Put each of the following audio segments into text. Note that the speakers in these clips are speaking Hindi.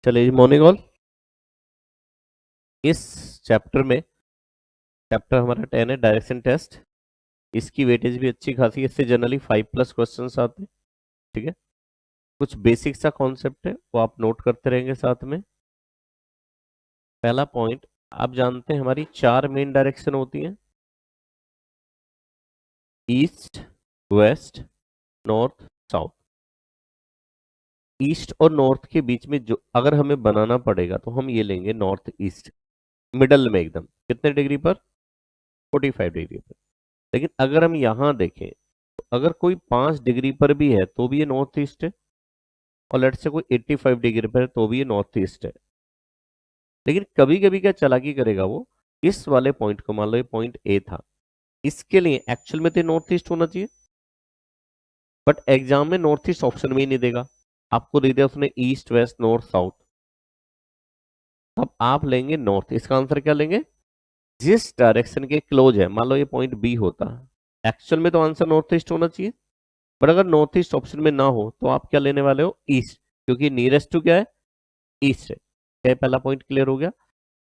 चलिए मॉर्निंग ऑल। इस चैप्टर में चैप्टर हमारा 10 है डायरेक्शन टेस्ट। इसकी वेटेज भी अच्छी खासी है, इससे जनरली 5+ क्वेश्चंस आते हैं। ठीक है, कुछ बेसिक सा कॉन्सेप्ट है वो आप नोट करते रहेंगे साथ में। पहला पॉइंट, आप जानते हैं हमारी 4 मेन डायरेक्शन होती हैं, east, west, north, south. East और नॉर्थ के बीच में जो अगर हमें बनाना पड़ेगा तो हम ये लेंगे नॉर्थ ईस्ट, मिडल में एकदम। कितने डिग्री पर? 45 डिग्री पर। लेकिन अगर हम यहां देखें तो अगर कोई 5 डिग्री पर भी है तो भी ये नॉर्थ ईस्ट है, और लेट से कोई 85 डिग्री पर है तो भी ये नॉर्थ ईस्ट है। लेकिन कभी कभी क्या चालाकी करेगा वो, इस वाले पॉइंट को, मान लो ये पॉइंट ए था, इसके लिए एक्चुअल में तो नॉर्थ ईस्ट होना चाहिए, बट एग्जाम में नॉर्थ ईस्ट ऑप्शन में ही नहीं देगा, आपको दे दिया उसने ईस्ट, वेस्ट, नॉर्थ, साउथ। अब आप लेंगे नॉर्थ। इसका आंसर क्या लेंगे? जिस डायरेक्शन के क्लोज है, मान लो ये पॉइंट बी होता, एक्चुअल में तो आंसर नॉर्थ ईस्ट होना चाहिए, पर अगर नॉर्थ ईस्ट ऑप्शन में ना हो तो आप क्या लेने वाले हो? ईस्ट, क्योंकि नियरेस्ट टू क्या है? ईस्ट है। क्या पहला पॉइंट क्लियर हो गया?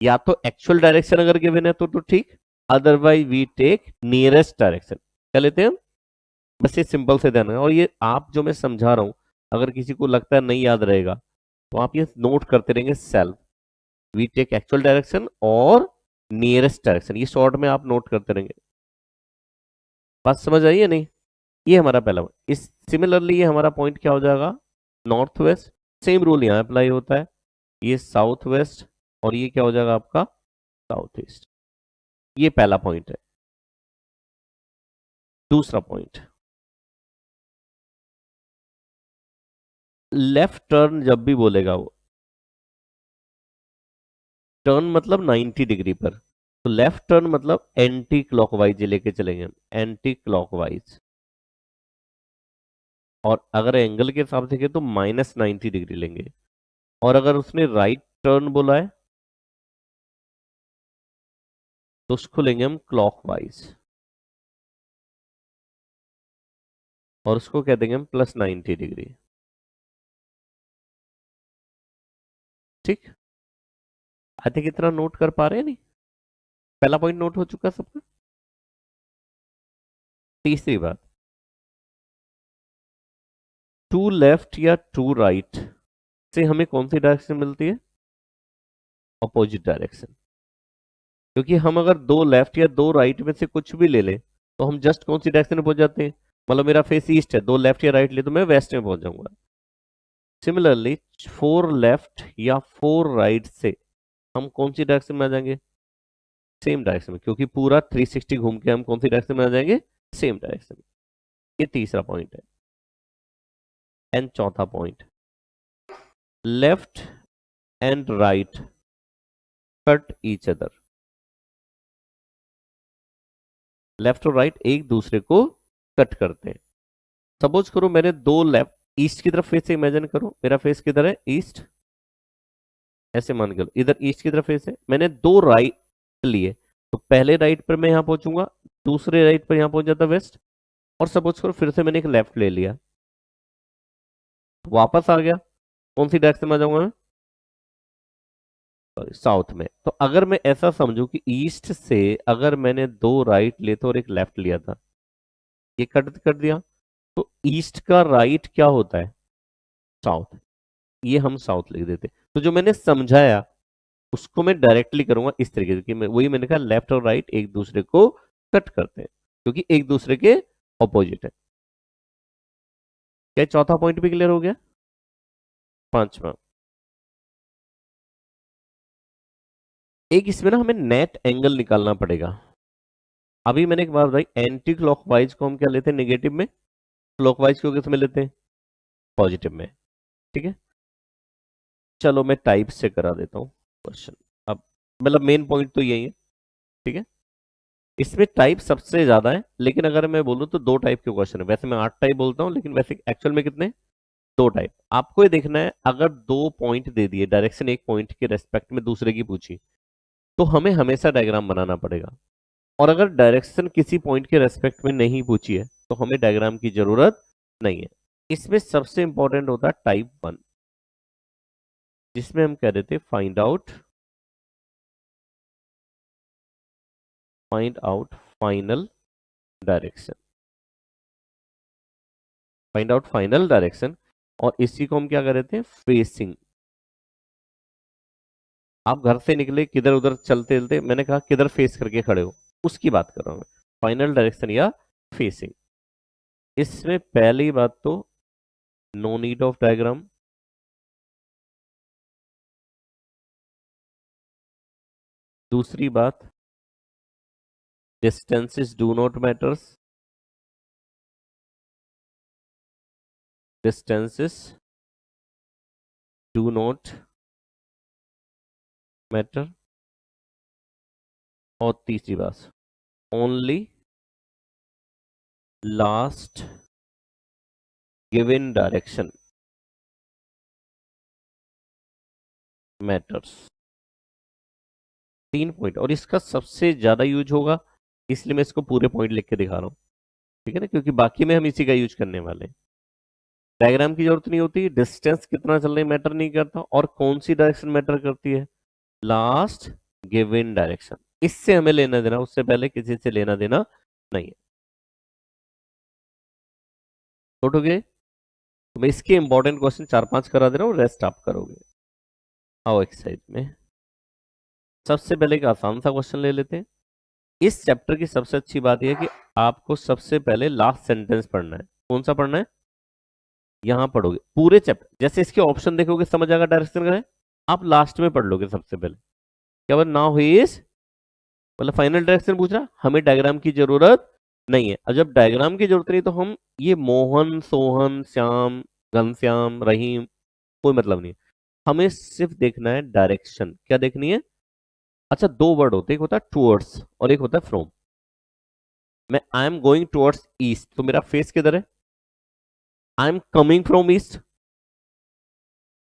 या तो एक्चुअल डायरेक्शन अगर गिवन है तो ठीक, otherwise we take nearest direction. क्या लेते हैं हम? बस ये सिंपल से ध्यान है। और ये आप जो मैं समझा रहा हूं, अगर किसी को लगता है नहीं याद रहेगा तो आप ये नोट करते रहेंगे, self we take actual direction और नियरेस्ट डायरेक्शन, ये शॉर्ट में आप नोट करते रहेंगे। बात समझ आई है नहीं? ये हमारा पहला पॉइंट। इस सिमिलरली ये हमारा पॉइंट क्या हो जाएगा? North west. सेम रूल यहाँ अप्लाई होता है, ये साउथ वेस्ट, और ये क्या हो जाएगा आपका? South east. ये पहला पॉइंट है। दूसरा पॉइंट, लेफ्ट टर्न जब भी बोलेगा वो, टर्न मतलब 90 डिग्री पर, तो लेफ्ट टर्न मतलब एंटी क्लॉकवाइज लेके चलेंगे हम, एंटी क्लॉकवाइज। और अगर एंगल के हिसाब से देखें तो -90 डिग्री लेंगे। और अगर उसने राइट टर्न बोला है तो उसको लेंगे हम क्लॉकवाइज, और उसको कह देंगे हम +90 डिग्री। ठीक, आई थिंक इतना नोट कर पा रहे हैं नहीं? पहला पॉइंट नोट हो चुका सबका। तीसरी बात, टू लेफ्ट या टू राइट से हमें कौन सी डायरेक्शन मिलती है? Opposite direction. क्योंकि हम अगर दो लेफ्ट या दो राइट में से कुछ भी ले लें तो हम जस्ट कौन सी डायरेक्शन में पहुंच जाते हैं? मतलब मेरा फेस ईस्ट है, दो लेफ्ट या राइट ले तो मैं वेस्ट में पहुंच जाऊंगा। सिमिलरली 4 लेफ्ट या 4 राइट से हम कौन सी डायरेक्शन में आ जाएंगे? सेम डायरेक्शन में, क्योंकि पूरा 360 घूम के हम कौन सी डायरेक्शन में आ जाएंगे? सेम डायरेक्शन में। ये तीसरा पॉइंट है। एंड चौथा point, left and right cut each other. Left और राइट एक दूसरे को कट करते हैं। सपोज करो मैंने दो लेफ्ट, ईस्ट की तरफ फेस से इमेजिन करो, मेरा फेस किधर है? ईस्ट। ऐसे मान के लो इधर ईस्ट की तरफ फेस है, मैंने दो राइट लिए, तो पहले राइट पर मैं यहां पहुंचूंगा, दूसरे राइट पर यहां पहुंच जाता वेस्ट। और सपोज करो फिर से मैंने एक लेफ्ट ले लिया, वापस आ गया, कौन सी डायरेक्शन में आ जाऊंगा मैं? साउथ में। तो अगर मैं ऐसा समझू कि ईस्ट से अगर मैंने दो राइट लिए तो और एक लेफ्ट लिया था, ये कट कर दिया, तो ईस्ट का राइट क्या होता है? साउथ। ये हम साउथ लिख देते। तो जो मैंने समझाया उसको मैं डायरेक्टली करूंगा इस तरीके से कि वही मैंने कहा, लेफ्ट और राइट एक दूसरे को कट करते हैं क्योंकि एक दूसरे के ऑपोजिट है। क्या चौथा पॉइंट भी क्लियर हो गया? पांचवा, एक इसमें ना हमें नेट एंगल निकालना पड़ेगा। अभी मैंने एक बात बताई, एंटी क्लॉकवाइज को हम क्या लेते हैं? नेगेटिव में। क्लॉकवाइज को किस में लेते हैं? पॉजिटिव में। ठीक है, चलो मैं टाइप से करा देता हूँ क्वेश्चन। अब मतलब मेन पॉइंट तो यही है। ठीक है, इसमें टाइप सबसे ज्यादा है, लेकिन अगर मैं बोलूँ तो दो टाइप के क्वेश्चन है। वैसे मैं 8 टाइप बोलता हूँ, लेकिन वैसे एक्चुअल में कितने? दो टाइप। आपको ये देखना है, अगर दो पॉइंट दे दिए, डायरेक्शन एक पॉइंट के रेस्पेक्ट में दूसरे की पूछी, तो हमें हमेशा डायग्राम बनाना पड़ेगा। और अगर डायरेक्शन किसी पॉइंट के रेस्पेक्ट में नहीं पूछी है तो हमें डायग्राम की जरूरत नहीं है। इसमें सबसे इंपॉर्टेंट होता है टाइप 1, जिसमें हम कह रहे थे find out final direction, find out final direction, और इसी को हम क्या कर रहे थे, फेसिंग। आप घर से निकले, किधर उधर चलते चलते, मैंने कहा किधर फेस करके खड़े हो, उसकी बात कर रहा हूं मैं, फाइनल डायरेक्शन या फेसिंग। इसमें पहली बात तो नो नीड ऑफ डायग्राम, दूसरी बात distances do not matters, distances do not matter, और तीसरी बात only last given direction matters. 3 point, और इसका सबसे ज्यादा यूज होगा, इसलिए मैं इसको पूरे पॉइंट लिख के दिखा रहा हूं, ठीक है ना, क्योंकि बाकी में हम इसी का यूज करने वाले हैं। डायग्राम की जरूरत नहीं होती, डिस्टेंस कितना चल रही मैटर नहीं करता, और कौन सी डायरेक्शन मैटर करती है, लास्ट गिवन डायरेक्शन। इससे हमें लेना देना, उससे पहले किसी से लेना देना नहीं है। नोट हो गए? तो मैं इसके इंपॉर्टेंट क्वेश्चन 4-5 करा दे रहा हूँ, रेस्ट आप करोगे। आओ एक्सरसाइज में सबसे पहले एक आसान सा क्वेश्चन ले लेते हैं। इस चैप्टर की सबसे अच्छी बात यह है कि आपको सबसे पहले लास्ट सेंटेंस पढ़ना है। कौन सा पढ़ना है? यहां पढ़ोगे पूरे चैप्टर, जैसे इसके ऑप्शन देखोगे समझ आएगा डायरेक्शन का है, आप लास्ट में पढ़ लोगे सबसे पहले। क्या बोल नाउ ही इज, मतलब फाइनल डायरेक्शन पूछ रहा, हमें डायग्राम की जरूरत नहीं है। और जब डायग्राम की जरूरत नहीं तो हम ये मोहन, सोहन, श्याम, घनश्याम, रहीम, कोई मतलब नहीं है, हमें सिर्फ देखना है डायरेक्शन। क्या देखनी है? अच्छा, 2 वर्ड होते हैं, एक होता है टुवर्ड्स और एक होता है फ्रॉम। मैं I am going towards east, तो मेरा फेस किधर है? I am coming from east,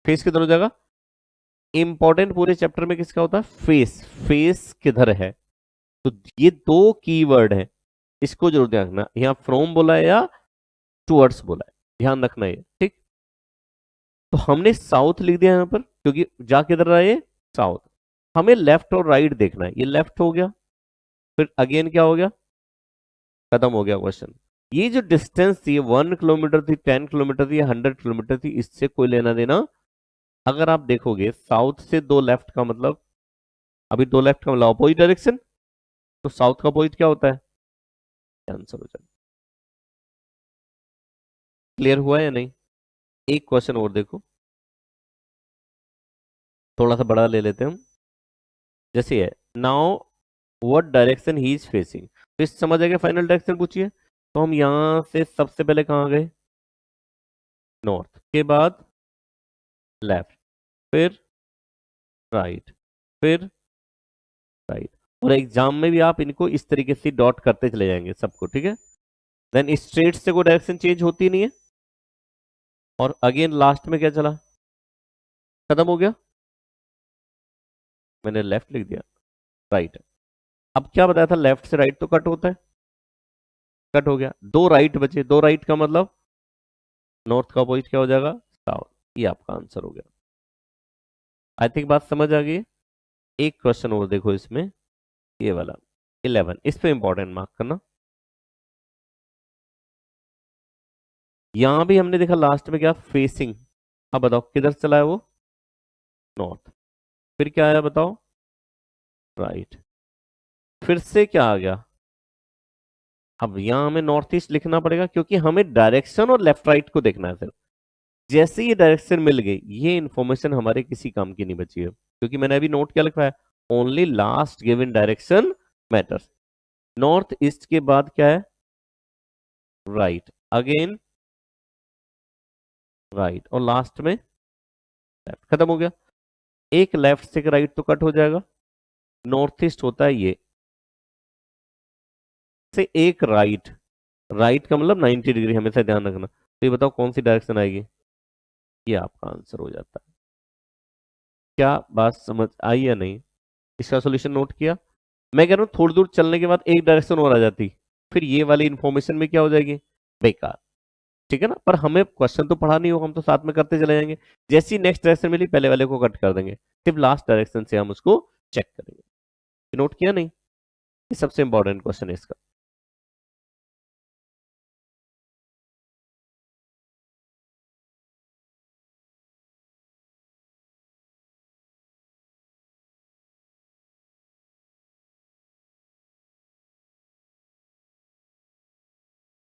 face किधर हो जाएगा? इंपॉर्टेंट पूरे चैप्टर में किसका होता है? फेस। फेस किधर है? तो ये 2 कीवर्ड है, इसको जरूर ध्यान रखना, यहां फ्रॉम बोला है या टुवर्ड्स बोला है, ध्यान रखना है, ठीक। तो हमने साउथ लिख दिया यहां पर, क्योंकि जा किधर रहा है? साउथ। हमें लेफ्ट और राइट देखना है, ये लेफ्ट हो गया, फिर अगेन क्या हो गया? खत्म हो गया क्वेश्चन। ये जो डिस्टेंस थी 1 किलोमीटर थी, 10 किलोमीटर थी या 100 किलोमीटर थी, इससे कोई लेना देना। अगर आप देखोगे साउथ से 2 लेफ्ट का मतलब, अभी 2 लेफ्ट का मतलब अपोजिट डायरेक्शन, तो साउथ का अपोजिट क्या होता है? आंसर हो जाए। क्लियर हुआ या नहीं? एक क्वेश्चन और देखो, थोड़ा सा बड़ा ले लेते हैं हम। जैसे है now what direction he is facing, तो इस समझ आ गया फाइनल डायरेक्शन पूछिए। तो हम यहां से सबसे पहले कहां गए? नॉर्थ के बाद लेफ्ट, फिर राइट, फिर राइट। और एग्जाम में भी आप इनको इस तरीके से डॉट करते चले जाएंगे सबको, ठीक है। देन स्ट्रेट से कोई डायरेक्शन चेंज होती नहीं है, और अगेन लास्ट में क्या चला? खत्म हो गया। मैंने लेफ्ट लिख दिया, राइट। अब क्या बताया था, लेफ्ट से राइट तो कट होता है, कट हो गया, 2 राइट बचे, 2 राइट का मतलब नॉर्थ का अपोजिट क्या हो जाएगा? साउथ। ये आपका आंसर हो गया। आई थिंक बात समझ आ गई। एक क्वेश्चन और देखो इसमें, ये वाला 11, इस पे इंपॉर्टेंट मार्क करना। यहां भी हमने देखा लास्ट में क्या? फेसिंग। अब बताओ किधर चला है वो? नॉर्थ। फिर क्या आया बताओ? राइट। फिर से क्या आ गया? अब यहां हमें नॉर्थ ईस्ट लिखना पड़ेगा, क्योंकि हमें डायरेक्शन और लेफ्ट राइट को देखना है सिर्फ। जैसे ये डायरेक्शन मिल गई, ये इंफॉर्मेशन हमारे किसी काम की नहीं बची है, क्योंकि मैंने अभी नोट क्या लिखा है? Only last given direction matters. North east के बाद क्या है? राइट, अगेन राइट, और लास्ट में लेफ्ट। खत्म हो गया। एक लेफ्ट से राइट तो कट हो जाएगा, नॉर्थ ईस्ट होता है ये, से एक राइट, राइट का मतलब 90 डिग्री, हमेशा ध्यान रखना। तो ये बताओ कौन सी डायरेक्शन आएगी? ये आपका आंसर हो जाता है। क्या बात समझ आई या नहीं? इसका सॉल्यूशन नोट किया? मैं कह रहा हूं थोड़ी दूर चलने के बाद एक डायरेक्शन और आ जाती, फिर ये वाली इंफॉर्मेशन में क्या हो जाएगी? बेकार। ठीक है ना, पर हमें क्वेश्चन तो पढ़ा नहीं होगा, हम तो साथ में करते चले जाएंगे। जैसे ही नेक्स्ट डायरेक्शन मिली पहले वाले को कट कर देंगे, सिर्फ लास्ट डायरेक्शन से हम उसको चेक करेंगे। नोट किया नहीं? ये सबसे इंपॉर्टेंट क्वेश्चन है इसका।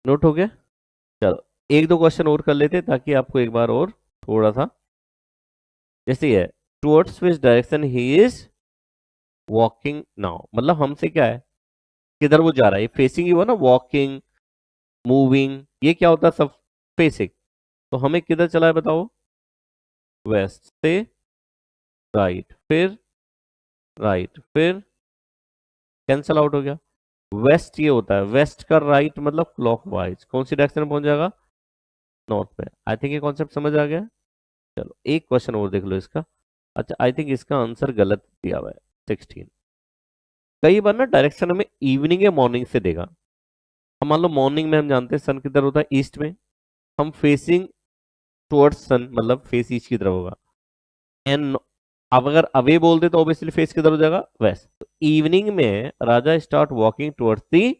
नोट हो गया? चलो एक दो क्वेश्चन और कर लेते हैं ताकि आपको एक बार और थोड़ा सा, जैसे ये towards which direction he is walking now, मतलब हमसे क्या है, किधर वो जा रहा है, फेसिंग ही हुआ ना, वॉकिंग, मूविंग, ये क्या होता है सब फेसिंग। तो हमें किधर चला है बताओ, वेस्ट से राइट, फिर राइट, फिर कैंसल आउट हो गया। वेस्ट ये होता है, वेस्ट का राइट मतलब क्लॉकवाइज, कौन सी डायरेक्शन में पहुंच जाएगा, नॉर्थ में। आई थिंक ये कॉन्सेप्ट समझ आ गया। चलो एक क्वेश्चन और देख लो इसका। अच्छा आई थिंक इसका आंसर गलत दिया हुआ है, 16। कई बार ना डायरेक्शन हमें इवनिंग या मॉर्निंग से देगा। हम मान लो मॉर्निंग में हम जानते हैं सन किधर होता है, ईस्ट में, हम फेसिंग टुवर्ड्स सन मतलब फेस ईस्ट की तरफ होगा। एंड अब अगर अवे बोल दे तो ऑब्वियसली फेस किधर हो जाएगा, वेस्ट। तो इवनिंग में राजा स्टार्ट वॉकिंग टुवर्ड्स दी,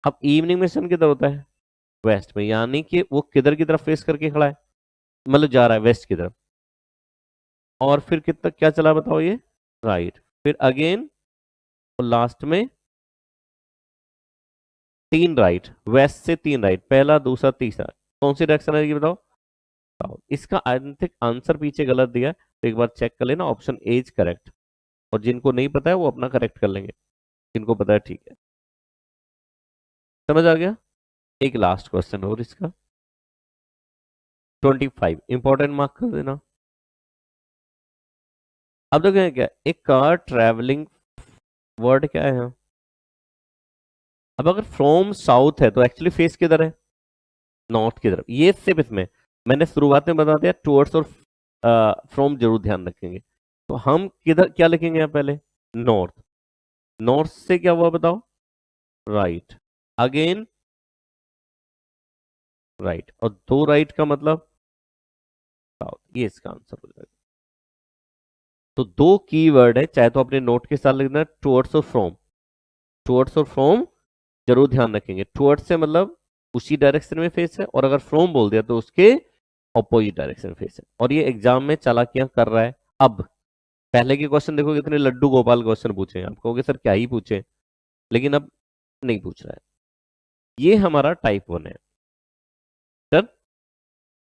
अब इवनिंग में सन किधर होता है, वेस्ट में, यानी कि वो किधर की तरफ फेस करके खड़ा है, मतलब जा रहा है वेस्ट की तरफ। और फिर कितना क्या चला बताओ ये, राइट, फिर अगेन, और लास्ट में तीन राइट, वेस्ट से तीन राइट, पहला दूसरा तीसरा, कौन सी डायरेक्शन है ये बताओ, साउथ। इसका आई थिंक आंसर पीछे गलत दिया है, तो एक बार चेक कर लेना, ऑप्शन ए इज करेक्ट। और जिनको नहीं पता है वो अपना करेक्ट कर लेंगे, जिनको पता है ठीक है। समझ आ गया? एक लास्ट क्वेश्चन और इसका, 25 इंपॉर्टेंट मार्क कर देना। अब देखो क्या, एक कार ट्रेवलिंग, वर्ड क्या है यहाँ? अब अगर फ्रॉम साउथ है तो एक्चुअली फेस किधर है, नॉर्थ की तरफ। ये सिर्फ इसमें मैंने शुरुआत में बता दिया, टुवर्ड्स और फ्रॉम जरूर ध्यान रखेंगे। तो हम किधर क्या लिखेंगे यहाँ पहले, नॉर्थ। नॉर्थ से क्या हुआ बताओ, राइट, अगेन राइट, और दो राइट का मतलब साउथ, ये इसका आंसर हो जाएगा। तो दो कीवर्ड है, चाहे तो अपने नोट के साथ लिखना, टुवर्ड्स और फ्रॉम। टुवर्ड्स और फ्रॉम जरूर ध्यान रखेंगे, टुवर्ड्स से मतलब उसी डायरेक्शन में फेस है, और अगर फ्रॉम बोल दिया तो उसके ऑपोजिट डायरेक्शन में फेस है। और ये एग्जाम में चालाकियां कर रहा है। अब पहले के क्वेश्चन देखो कितने लड्डू गोपाल क्वेश्चन पूछे हैं, आप कहोगे सर क्या ही पूछे, लेकिन अब नहीं पूछ रहा है। ये हमारा टाइप 1 है। सर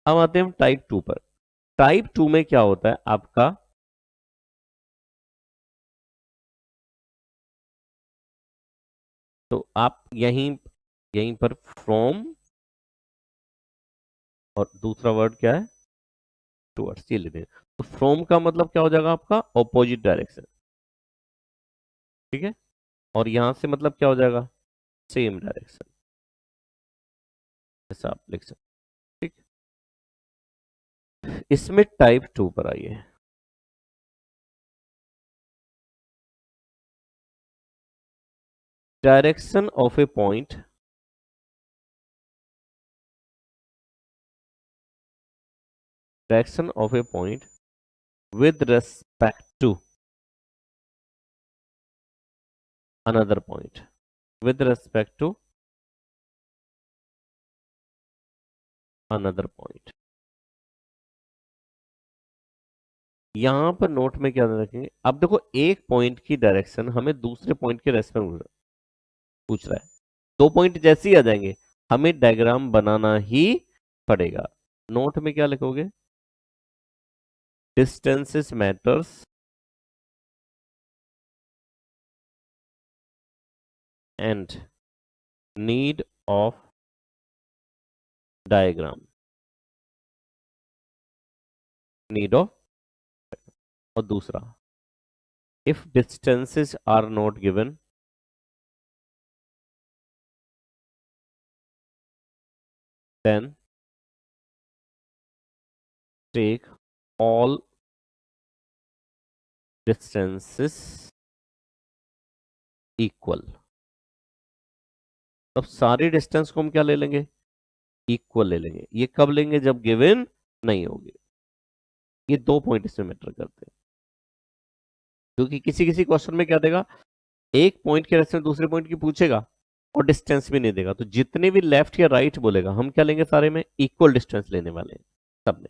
अब आते हैं हम टाइप 2 पर। टाइप 2 में क्या होता है आपका, तो आप यहीं यहीं पर फ्रॉम, और दूसरा वर्ड क्या है, टुवर्ड्स, ये लेते हैं। तो फ्रॉम का मतलब क्या हो जाएगा आपका, ऑपोजिट डायरेक्शन, ठीक है। और यहां से मतलब क्या हो जाएगा, सेम डायरेक्शन, ऐसा आप लिख सकते, ठीक। इसमें टाइप 2 पर आइए। Direction of A point, direction of A point with respect to another point, with respect to another point। यहां पर नोट में क्या ध्यान रखेंगे, अब देखो एक पॉइंट की डायरेक्शन हमें दूसरे पॉइंट के रेस्पेक्ट में पूछ रहा है, दो पॉइंट जैसे ही आ जाएंगे हमें डायग्राम बनाना ही पड़ेगा। नोट में क्या लिखोगे, distances matters and need of diagram, need of. और दूसरा, if distances are not given then take all distances equal। अब सारे डिस्टेंस को हम क्या ले लेंगे, इक्वल ले लेंगे। ये कब लेंगे? जब गिवन नहीं होगी। ये 2 पॉइंट इसमें मैटर करते हैं, क्योंकि किसी किसी क्वेश्चन में क्या देगा, एक पॉइंट के रेफरेंस दूसरे पॉइंट की पूछेगा और डिस्टेंस भी नहीं देगा, तो जितने भी लेफ्ट या राइट बोलेगा हम क्या लेंगे, सारे में इक्वल डिस्टेंस लेने वाले हैं सब में।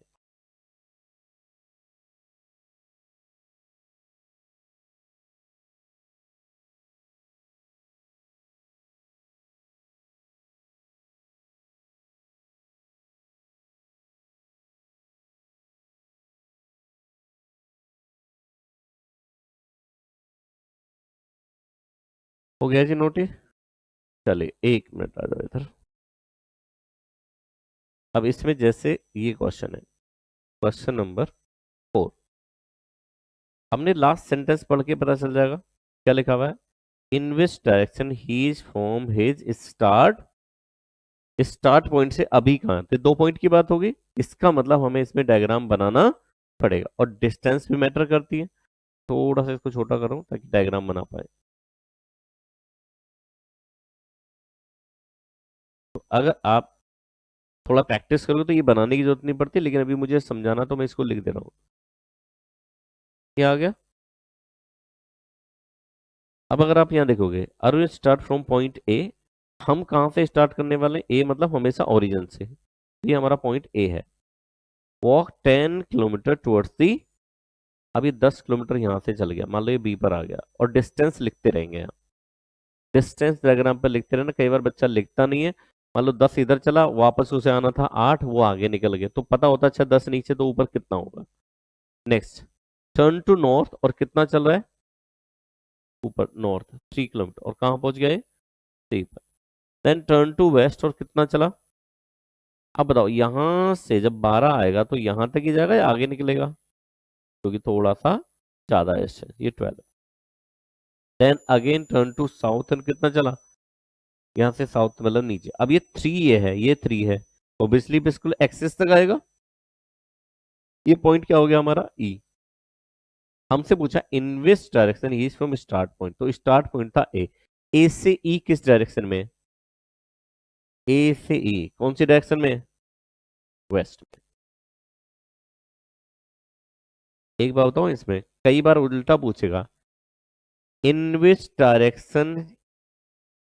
हो गया जी नोट? चलिए 1 मिनट आ जाओ इधर। अब इसमें जैसे ये क्वेश्चन है, क्वेश्चन नंबर 4, हमने लास्ट सेंटेंस पढ़ के पता चल जाएगा क्या लिखा हुआ है। In which direction he is from his start, start point से अभी कहाँ थे, 2 पॉइंट की बात होगी। इसका मतलब हमें इसमें डायग्राम बनाना पड़ेगा, और डिस्टेंस भी मैटर करती है। थोड़ा सा इसको छोटा करूं ताकि डायग्राम बना पाए। तो अगर आप थोड़ा प्रैक्टिस करोगे तो ये बनाने की जरूरत नहीं पड़ती, लेकिन अभी मुझे समझाना तो मैं इसको लिख दे रहा हूँ। ये आ गया। अब अगर आप यहाँ देखोगे, Arun start from point A, हम कहाँ से स्टार्ट करने वाले हैं? ए मतलब हमेशा ओरिजिन से, ये हमारा पॉइंट ए है। वॉक 10 किलोमीटर टुवर्ड्स दी, अब ये 10 किलोमीटर यहाँ से चल गया, मान लो ये बी पर आ गया, और डिस्टेंस लिखते रहेंगे यहाँ। डिस्टेंस डायग्राम पर लिखते रहना, कई बार बच्चा लिखता नहीं है। मान लो 10 इधर चला, वापस उसे आना था 8, वो आगे निकल गया, तो पता होता अच्छा 10 नीचे तो ऊपर कितना होगा। नेक्स्ट, टर्न टू नॉर्थ, और कितना चल रहा है ऊपर, नॉर्थ 3 किलोमीटर, और कहाँ पहुंच गए, 3 पर। देन टर्न टू वेस्ट, और कितना चला। अब बताओ यहां से जब 12 आएगा तो यहां तक ही जाएगा या आगे निकलेगा, क्योंकि थोड़ा सा ज्यादा है इससे, ये 12। Then again turn to south, and कितना चला, यहाँ से साउथ मतलब नीचे। अब ये 3 ये 3 है, ओब्वियसली बिल्कुल एक्सिस तक आएगा। ये पॉइंट क्या हो गया हमारा, ई। हमसे पूछा in which direction he is from start point, तो स्टार्ट पॉइंट था ए। ए से ई किस डायरेक्शन में, ए से ई कौन सी डायरेक्शन में, वेस्ट में। एक बात बताऊं, इसमें कई बार उल्टा पूछेगा, in which direction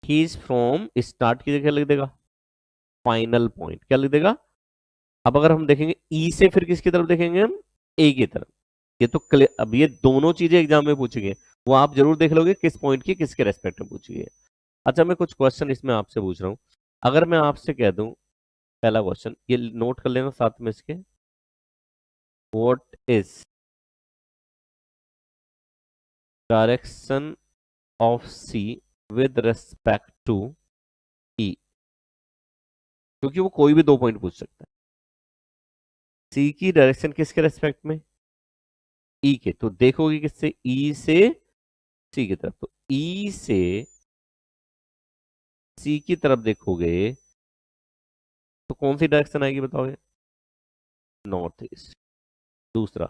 he is from, start की जगह लिख देगा फाइनल पॉइंट, क्या लिख देगा। अब अगर हम देखेंगे ई से, फिर किसकी तरफ देखेंगे हम, ए की तरफ। ये तो क्लियर, अब ये दोनों चीजें एग्जाम में पूछेंगे, वो आप जरूर देख लोगे किस पॉइंट की किसके रेस्पेक्ट में पूछी है। अच्छा मैं कुछ क्वेश्चन इसमें आपसे पूछ रहा हूँ। अगर मैं आपसे कह दूं, पहला क्वेश्चन ये नोट कर लेना साथ में इसके, what is direction of C with respect to E, क्योंकि वो कोई भी 2 पॉइंट पूछ सकता है। सी की डायरेक्शन किसके रेस्पेक्ट में, ई के, तो देखोगे किससे, ई से सी की तरफ, तो ई से सी की तरफ देखोगे तो कौन सी डायरेक्शन आएगी बताओगे, नॉर्थ ईस्ट। दूसरा,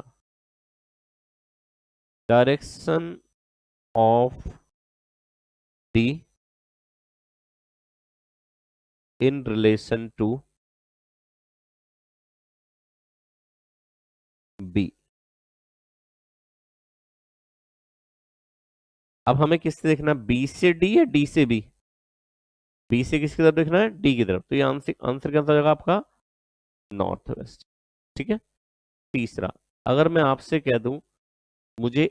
direction of D in relation to B. अब हमें किससे देखना, बी से डी या डी से बी, बी से किसकी तरफ देखना है, डी की तरफ, तो ये आंसर आंसर क्या जाएगा आपका, नॉर्थ वेस्ट। ठीक है। तीसरा, अगर मैं आपसे कह दूं मुझे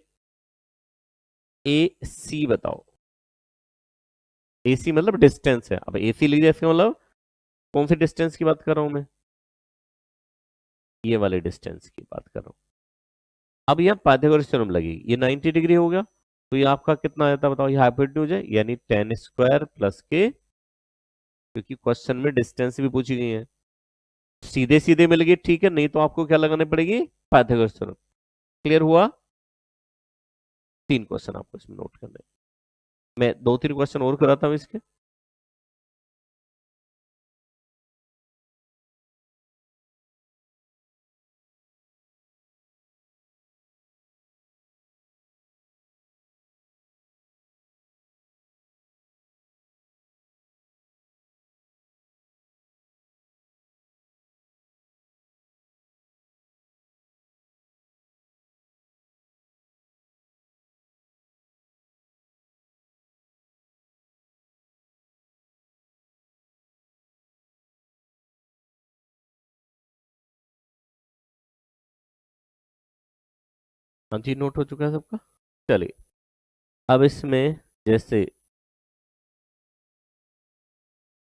ए सी बताओ, ए सी मतलब डिस्टेंस है, अब ए सी लिख इसका मतलब कौन सी डिस्टेंस की बात कर रहा हूं मैं, ये वाले डिस्टेंस की बात कर रहा हूं। अब यहाँ पाइथागोरस थ्योरम लगेगी, ये 90 डिग्री हो गया, तो ये आपका कितना आता है बताओ, ये हाइपोटेन्यूज है, यानी 10 स्क्वायर प्लस के, क्योंकि क्वेश्चन में डिस्टेंस भी पूछी गई है। सीधे सीधे मिल गई ठीक है, नहीं तो आपको क्या लगानी पड़ेगी, पाइथागोरस थ्योरम। क्लियर हुआ। 3 क्वेश्चन आपको इसमें नोट करने हैं। मैं 2-3 क्वेश्चन और कराता हूँ इसके। हाँ जी, नोट हो चुका है सबका। चलिए अब इसमें जैसे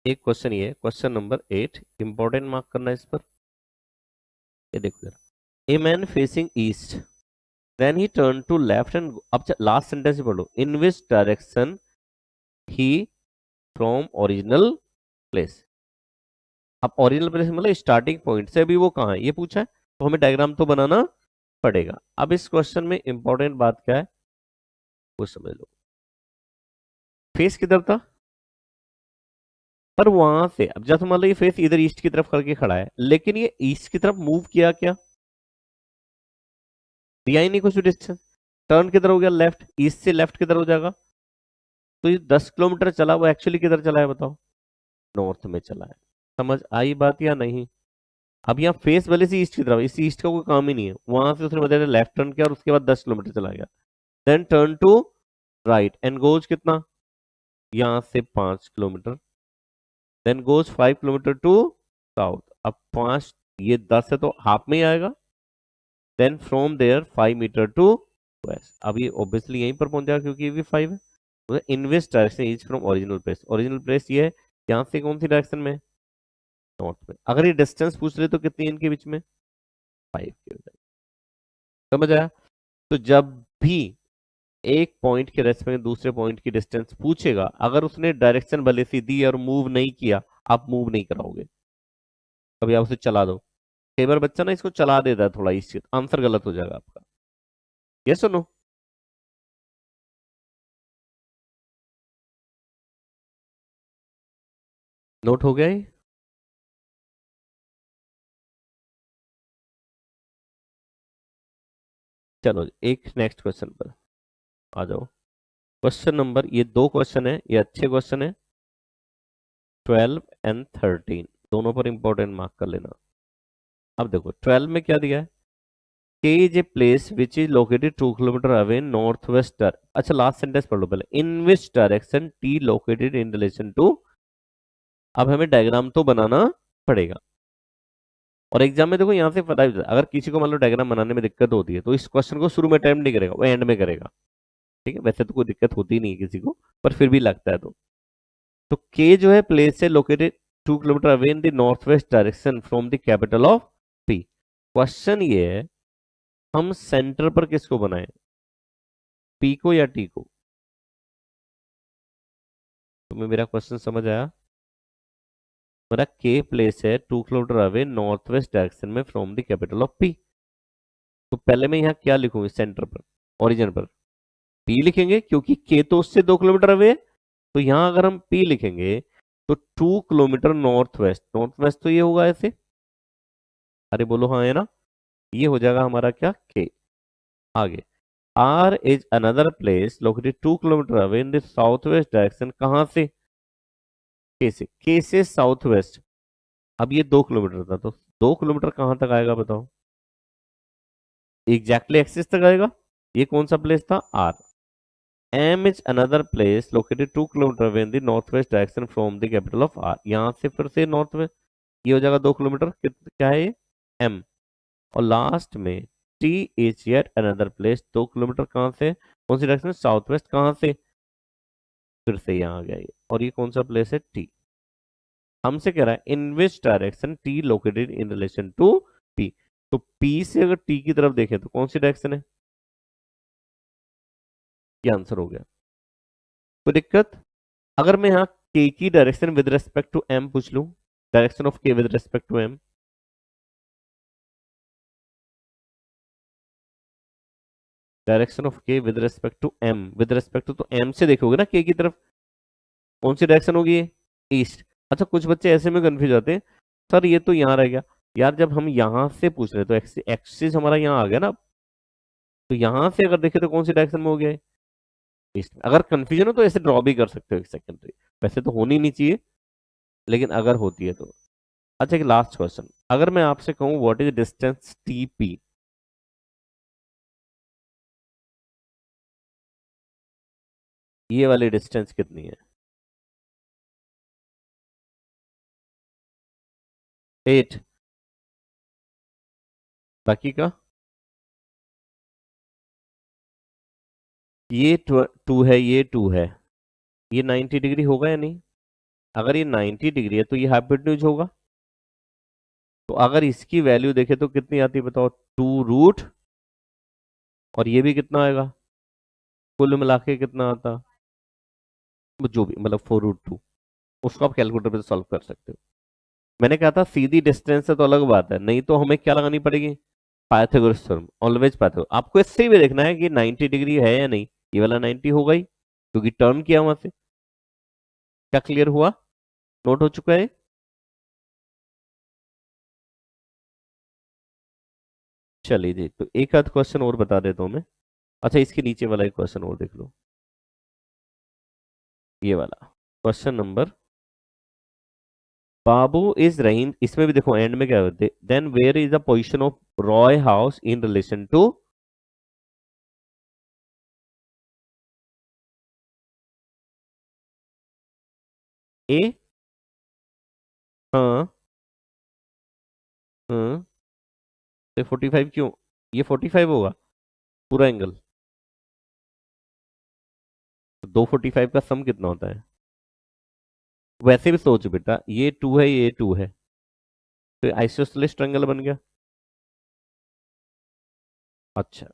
एक क्वेश्चन, ये क्वेश्चन नंबर 8, इंपॉर्टेंट मार्क करना है इस पर। ये देखो जरा, a man facing east then he turn to left and, अब लास्ट सेंटेंस पढ़ो, in which direction he from original place. अब ओरिजिनल प्लेस मतलब स्टार्टिंग पॉइंट से अभी वो कहाँ है ये पूछा है, तो हमें डायग्राम तो बनाना पड़ेगा। अब इस क्वेश्चन में इंपॉर्टेंट बात क्या है वो समझ लो। फेस किधर था, पर वहां से अब जैसे मान लो ये फेस इधर ईस्ट की तरफ करके खड़ा है, लेकिन ये ईस्ट की तरफ मूव किया क्या, दिया ही नहीं कुछ डिस्टेंस। टर्न किधर हो गया, लेफ्ट, ईस्ट से लेफ्ट किधर हो जाएगा। तो ये 10 किलोमीटर चला, वो एक्चुअली किधर चला है बताओ, नॉर्थ में चला है। समझ आई बात या नहीं। अब यहाँ फेस वाले से ईस्ट की तरफ, इस ईस्ट का कोई काम ही नहीं है, वहां से उसने बताया लेफ्ट टर्न किया और उसके बाद 10 किलोमीटर चला गया। Then turn to right and goes कितना, यहाँ से 5 kilometre. Then goes 5 kilometre to south. अब 5, ये 10 है तो हाफ में ही आएगा। Then from there 5 metre to west. अब ये ऑब्वियसली यहीं पर पहुंच जाएगा क्योंकि ये भी 5 है। तो in which direction is from original place, original place ये है, यहाँ से कौन सी डायरेक्शन में, नॉर्थ में। अगर ये डिस्टेंस पूछ रहे तो कितनी है इनके बीच में, 5 की हो जाएगी। समझ आया। तो जब भी एक पॉइंट के रेस्पेक्ट में दूसरे पॉइंट की डिस्टेंस पूछेगा, अगर उसने डायरेक्शन भले सी दी और मूव नहीं किया, आप मूव नहीं कराओगे, कभी आप उसे चला दो। कई बार बच्चा ना इसको चला देता है थोड़ा, इस आंसर गलत हो जाएगा आपका। ये सुनो, नोट हो गया ये। चलो एक नेक्स्ट क्वेश्चन पर आ जाओ। क्वेश्चन नंबर, ये दो क्वेश्चन है, ये अच्छे क्वेश्चन है, 12 और 13 दोनों पर इंपॉर्टेंट मार्क कर लेना। अब देखो 12 में क्या दिया है, K is a place which is located 2 kilometre away north west. अच्छा लास्ट सेंटेंस पढ़ लो पहले, in which direction T located in relation to. अब हमें डायग्राम तो बनाना पड़ेगा, और एग्जाम में देखो यहाँ से पता है, अगर किसी को मान लो डायग्राम बनाने में दिक्कत होती है तो इस क्वेश्चन को शुरू में अटेम्प्ट नहीं करेगा, वो एंड में करेगा। ठीक है, वैसे तो कोई दिक्कत होती नहीं है किसी को, पर फिर भी लगता है तो के जो है प्लेस है located 2 kilometre away in the north west direction from the capital of P. Question ये है, हम सेंटर पर किसको बनाए, पी को या टी को। तुम्हें मेरा क्वेश्चन समझ आया। मेरा के प्लेस है 2 kilometre away north west direction में from the capital of P. तो पहले मैं यहाँ क्या लिखूंगी, सेंटर पर, ओरिजिन पर पी लिखेंगे, क्योंकि के तो उससे 2 किलोमीटर अवे है। तो यहां अगर हम पी लिखेंगे तो 2 kilometre north west, north west तो ये होगा ऐसे, अरे बोलो हाँ है ना, ये हो जाएगा हमारा क्या, के। आगे, R is another place located 2 kilometre away in the south west direction, कहां से, के से साउथ वेस्ट। अब ये 2 किलोमीटर था, तो 2 किलोमीटर कहां तक आएगा बताओ, एग्जैक्टली एक्सिस तक आएगा। ये कौन सा प्लेस था, R. M is another place located 2 kilometre away in the north west direction from the capital of R. यहाँ से फिर से नॉर्थ वेस्ट, ये हो जाएगा 2 किलोमीटर, क्या है ये, एम। और लास्ट में T is yet another place, 2 kilometre कहाँ से, कौन सी डायरेक्शन, साउथ वेस्ट, कहाँ से, फिर से यहाँ आ गया ये, और ये कौन सा प्लेस है, टी। हमसे कह रहा है in which direction T located in relation to P. तो पी से अगर टी की तरफ देखें तो कौन सी डायरेक्शन है, ये आंसर हो गया। कोई दिक्कत, अगर मैं यहाँ के की direction with respect to M पूछ लूं, direction of K with respect to M, direction of K with respect to M, with respect to, तो एम से देखोगे ना के की तरफ, कौन सी डायरेक्शन होगी, ईस्ट। अच्छा कुछ बच्चे ऐसे में कंफ्यूज आते हैं, सर ये तो यहाँ रह गया, यार जब हम यहाँ से पूछ रहे तो एक्सिस हमारा यहाँ आ गया ना, तो यहाँ से अगर देखें तो कौन सी डायरेक्शन में हो गया, ईस्ट में। अगर कंफ्यूजन हो तो ऐसे ड्रॉ भी कर सकते हो एक सेकेंडरी, वैसे तो होनी नहीं चाहिए, लेकिन अगर होती है तो। अच्छा एक लास्ट क्वेश्चन, अगर मैं आपसे कहूँ what is distance T P, ये वाली डिस्टेंस कितनी है, 8, बाकी का ये 2 है, ये 2 है, ये 90 डिग्री होगा या नहीं? अगर ये 90 डिग्री है तो ये हाइपोटेन्यूज होगा। तो अगर इसकी वैल्यू देखे तो कितनी आती है बताओ? 2 रूट, और ये भी कितना आएगा? कुल मिला के कितना आता? जो भी मतलब 4 रूट 2, उसको आप कैलकुलेटर पे सॉल्व कर सकते हो। मैंने कहा था सीधी डिस्टेंस से तो अलग बात है, नहीं तो हमें क्या लगानी पड़ेगी? Pythagoras theorem, always Pythagoras. आपको इससे भी देखना है कि 90 डिग्री है या नहीं। ये वाला 90 होगा ही क्योंकि टर्न किया वहां से। क्या क्लियर हुआ? नोट हो चुका है? चलिए जी, तो एक आध क्वेश्चन और बता देता हूं मैं। अच्छा, इसके नीचे वाला एक क्वेश्चन और देख लो, ये वाला question number. Babu is Rahim, इसमें भी देखो एंड में क्या होते, then where is the position of Roy house in relation to? A. हाँ। हाँ। तो 45 क्यों? ये 45 होगा पूरा एंगल। तो 245 का सम कितना होता है? वैसे भी सोच बेटा, ये 2 है, ये 2 है, तो आइसोसेलेस ट्रायंगल बन गया। अच्छा,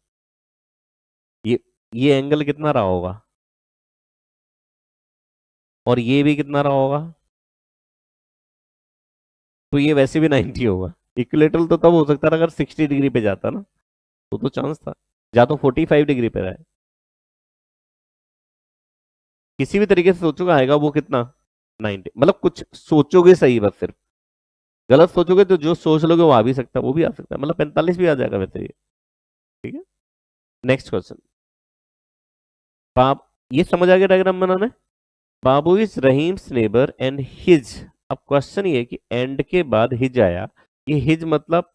ये ये एंगल कितना रहा होगा? और ये भी कितना रहा होगा? तो ये वैसे भी 90 होगा। इक्विलेटरल तो तब हो सकता था अगर 60 डिग्री पे जाता ना, तो चांस था। या तो 45 डिग्री पे रहा है। किसी भी तरीके से सोचोगे आएगा वो कितना? 90। मतलब कुछ सोचोगे सही, बस सिर्फ गलत सोचोगे तो जो सोच लोगे वो आ भी सकता है, वो भी आ सकता है, मतलब 45 भी आ जाएगा वैसे ये। ठीक है। Next question. बाप, ये समझ आ गया डायग्राम बनाना है? Babu is Rahim's neighbour and his. अब क्वेश्चन ये है कि एंड के बाद हिज आया, ये हिज मतलब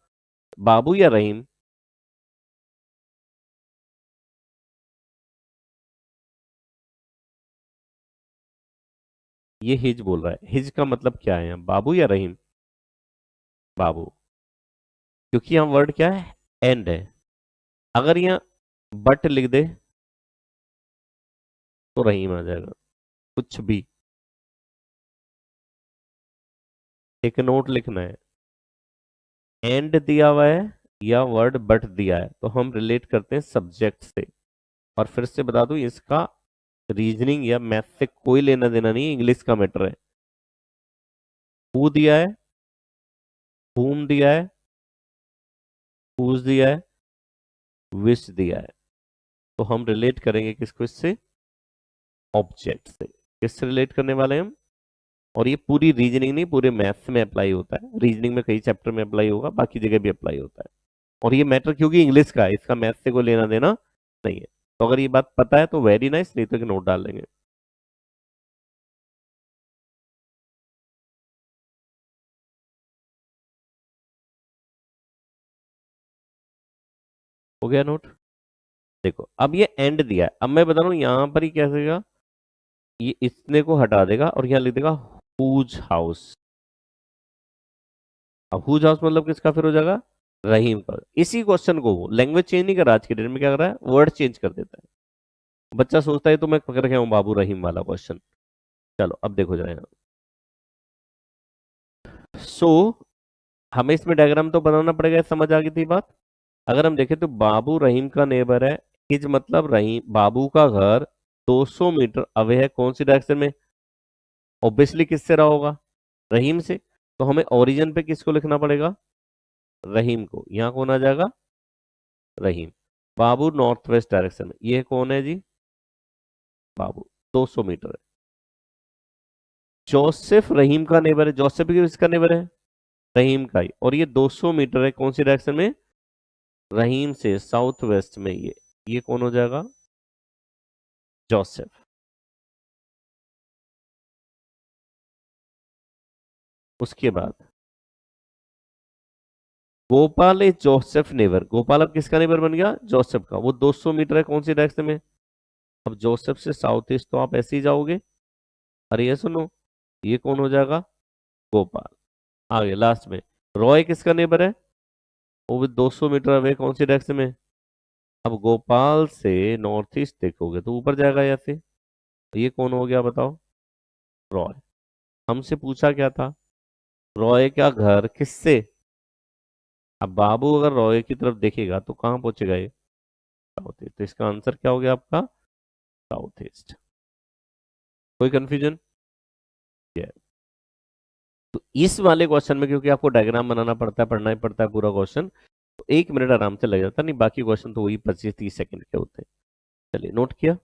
बाबू या रहीम? ये हिज बोल रहा है, हिज का मतलब क्या है यहाँ, बाबू या रहीम? बाबू, क्योंकि यहाँ वर्ड क्या है? एंड है। अगर यहाँ बट लिख दे तो रहीम आ जाएगा, कुछ भी। एक नोट लिखना है, एंड दिया हुआ है या वर्ड बट दिया है तो हम रिलेट करते हैं सब्जेक्ट से। और फिर से बता दूं, इसका रीजनिंग या मैथ से कोई लेना देना नहीं, इंग्लिश का मैटर है। हु दिया है, whom दिया है, whose दिया है, which दिया है, तो हम रिलेट करेंगे किसको इससे? ऑब्जेक्ट से। किससे रिलेट करने वाले हैं हम? और ये पूरी रीजनिंग नहीं, पूरे मैथ्स में अप्लाई होता है। रीजनिंग में कई चैप्टर में अप्लाई होगा, बाकी जगह भी अप्लाई होता है। और ये मैटर क्योंकि इंग्लिश का है, इसका मैथ से कोई लेना देना नहीं है। तो अगर ये बात पता है तो वेरी नाइस, नहीं तो एक नोट डाल देंगे। हो गया नोट? देखो अब ये एंड दिया है, अब मैं बता रहा हूँ यहाँ पर ही क्या करेगा, ये इतने को हटा देगा और यहाँ लिख देगा हुज हाउस। अब हुज हाउस मतलब किसका फिर हो जाएगा? रहीम का। इसी क्वेश्चन को वो लैंग्वेज चेंज नहीं कर रहा, आज के डेट में क्या कर रहा है, वर्ड चेंज कर देता है। बच्चा सोचता है तो मैं पकड़ के हूँ बाबू रहीम वाला क्वेश्चन। चलो अब देखो जरा यहाँ। सो हमें इसमें डायग्राम तो बनाना पड़ेगा, समझ आ गई थी बात? अगर हम देखें तो बाबू रहीम का नेबर है, हिज मतलब रहीम, बाबू का घर 200 मीटर अवे है, कौन सी डायरेक्शन में? ऑब्वियसली किससे रहा होगा? रहीम से। तो हमें ओरिजिन पे किसको लिखना पड़ेगा? रहीम को। यहाँ कौन आ जाएगा? रहीम। बाबू नॉर्थ वेस्ट डायरेक्शन में, ये कौन है जी? बाबू। 200 मीटर है। जोसेफ रहीम का नेबर है, जोसेफ भी किसका नेबर है? रहीम का ही। और ये 200 मीटर है कौन सी डायरेक्शन में? रहीम से साउथ वेस्ट में। ये कौन हो जाएगा? जोसेफ। उसके बाद Gopal is Joseph neighbour, Gopal अब किसका नेबर बन गया? जोसेफ का। वो 200 मीटर है कौन सी डायरेक्शन में? अब जोसेफ से साउथ ईस्ट तो आप ऐसे ही जाओगे। अरे ये सुनो, ये कौन हो जाएगा? गोपाल। आगे लास्ट में रॉय किसका नेबर है? वो भी 200 मीटर अवे कौन सी डायरेक्शन में? अब गोपाल से नॉर्थ ईस्ट देखोगे तो ऊपर जाएगा ऐसे। ये कौन हो गया बताओ? रॉय। हमसे पूछा क्या था? रॉय का घर किससे? अब बाबू अगर रॉय की तरफ देखेगा तो कहाँ पहुंचेगा ये? South east. तो इसका आंसर क्या हो गया आपका? South east. कोई कंफ्यूजन? तो इस वाले क्वेश्चन में क्योंकि आपको डायग्राम बनाना पड़ता है, पढ़ना ही पड़ता है पूरा क्वेश्चन, तो 1 मिनट आराम से लग जाता है। नहीं बाकी क्वेश्चन तो वही 25-30 सेकंड के होते हैं। चलिए नोट किया।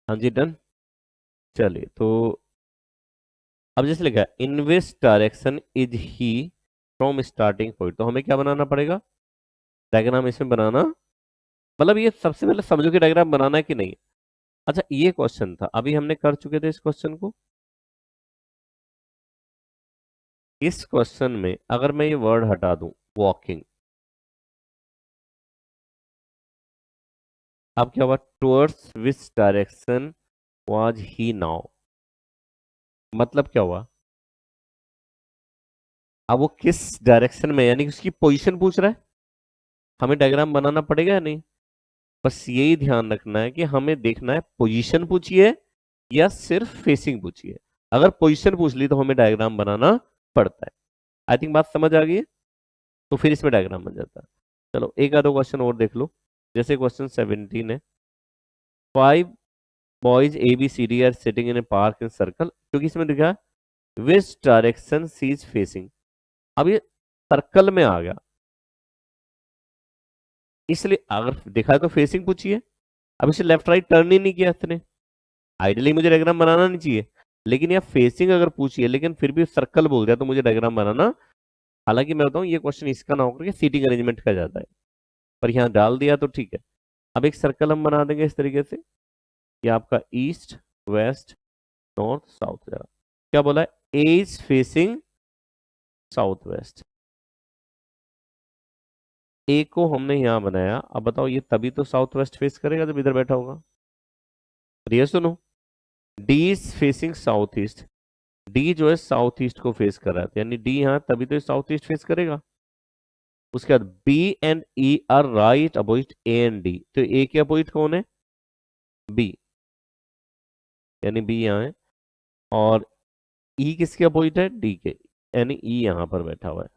हाँ जी डन। चलिए तो अब जैसे लिखा है in which direction is he from starting point, तो हमें क्या बनाना पड़ेगा? डायग्राम इसमें बनाना, मतलब ये सबसे पहले समझो कि डायग्राम बनाना है कि नहीं। अच्छा ये क्वेश्चन था, अभी हमने कर चुके थे इस क्वेश्चन को। इस क्वेश्चन में अगर मैं ये वर्ड हटा दूं वॉकिंग, अब क्या हुआ? Towards which direction was he now, मतलब क्या हुआ? अब वो किस डायरेक्शन में, यानी कि उसकी पोजीशन पूछ रहा है। हमें डायग्राम बनाना पड़ेगा या नहीं? बस यही ध्यान रखना है कि हमें देखना है पोजीशन पूछी है या सिर्फ फेसिंग पूछी है। अगर पोजीशन पूछ ली तो हमें डायग्राम बनाना पड़ता है। आई थिंक बात समझ आ गई है। तो फिर इसमें डायग्राम बन जाता है। चलो एक आधो क्वेश्चन और देख लो। जैसे क्वेश्चन 17 है, 5 boys ABCD are sitting in a park in circle, क्योंकि इसमें लिखा है which direction C is facing. अब ये सर्कल में आ गया, इसलिए अगर देखा है तो फेसिंग पूछी है। अब इसे लेफ्ट राइट टर्न ही नहीं किया इसने, आइडियली मुझे डायग्राम बनाना नहीं चाहिए, लेकिन यह फेसिंग अगर पूछी है लेकिन फिर भी सर्कल बोल दिया तो मुझे डायग्राम बनाना। हालांकि मैं बताऊं ये क्वेश्चन इसका ना होकर के सीटिंग अरेंजमेंट का जाता है, पर यहाँ डाल दिया तो ठीक है। अब एक सर्कल हम बना देंगे इस तरीके से, ये आपका ईस्ट वेस्ट नॉर्थ साउथ जाएगा। क्या बोला है? ए इज फेसिंग साउथ वेस्ट। ए को हमने यहां बनाया, अब बताओ ये तभी तो साउथ वेस्ट फेस करेगा जब इधर बैठा होगा। ये सुनो, D is facing south east, D जो है साउथ ईस्ट को फेस कर रहा है, यानी डी यहाँ तभी तो साउथ ईस्ट फेस करेगा। उसके बाद B and E are right opposite A and D, तो ए के अपोजिट कौन है? बी, यानी बी यहाँ है। और ई किसके अपोजिट है? डी के, यानी ई यहां पर बैठा हुआ है।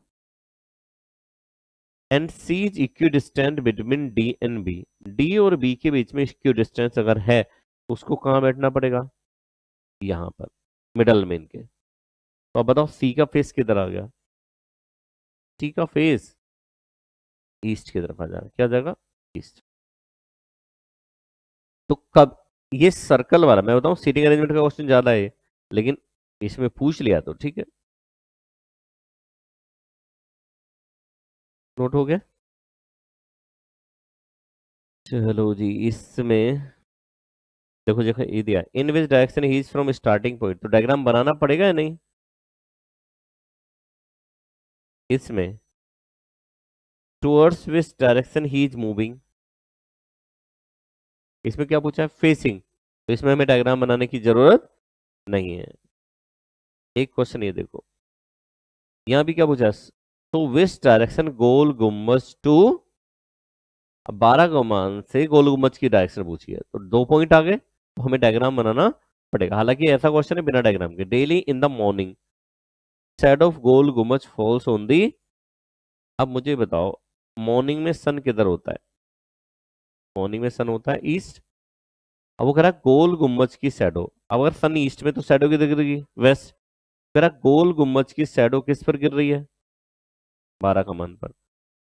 And C is equidistant between D and B, D और बी के बीच में इक्वी डिस्टेंस अगर है उसको कहां बैठना पड़ेगा? यहां पर मिडल में इनके। तो अब बताओ सी का फेस किधर आ गया? सी का फेस ईस्ट की तरफ आ जाएगा। क्या जाएगा? ईस्ट। तो कब ये सर्कल वाला, मैं बताऊं सीटिंग अरेंजमेंट का क्वेश्चन ज्यादा है, लेकिन इसमें पूछ लिया तो ठीक है। नोट हो गया? चलो जी इसमें देखो देखो ये दिया in which direction he is from starting point, तो डायग्राम बनाना पड़ेगा या नहीं? इसमें towards which direction he is moving, इसमें क्या पूछा है? फेसिंग, तो इसमें हमें डायग्राम बनाने की जरूरत नहीं है। एक क्वेश्चन ये देखो, यहाँ भी क्या पूछा है? तो विच डायरेक्शन गोल गुम्बज टू, 12 गुमान से गोल गुम्बज की डायरेक्शन पूछी है, तो 2 पॉइंट आ गए, तो हमें डायग्राम बनाना पड़ेगा। हालांकि ऐसा क्वेश्चन है बिना डायग्राम के, daily in the morning shade of Gol Gumbaz falls on the. अब मुझे बताओ मॉर्निंग में सन किधर होता है? मॉर्निंग में सन होता है ईस्ट। अब वो कह रहा है गोल गुम्बज की शैडो, अब अगर सन ईस्ट में तो शैडो किधर गिरेगी? वेस्ट। कह रहा गोल गुम्बज की शैडो किस पर गिर रही है, 12 कमान पर।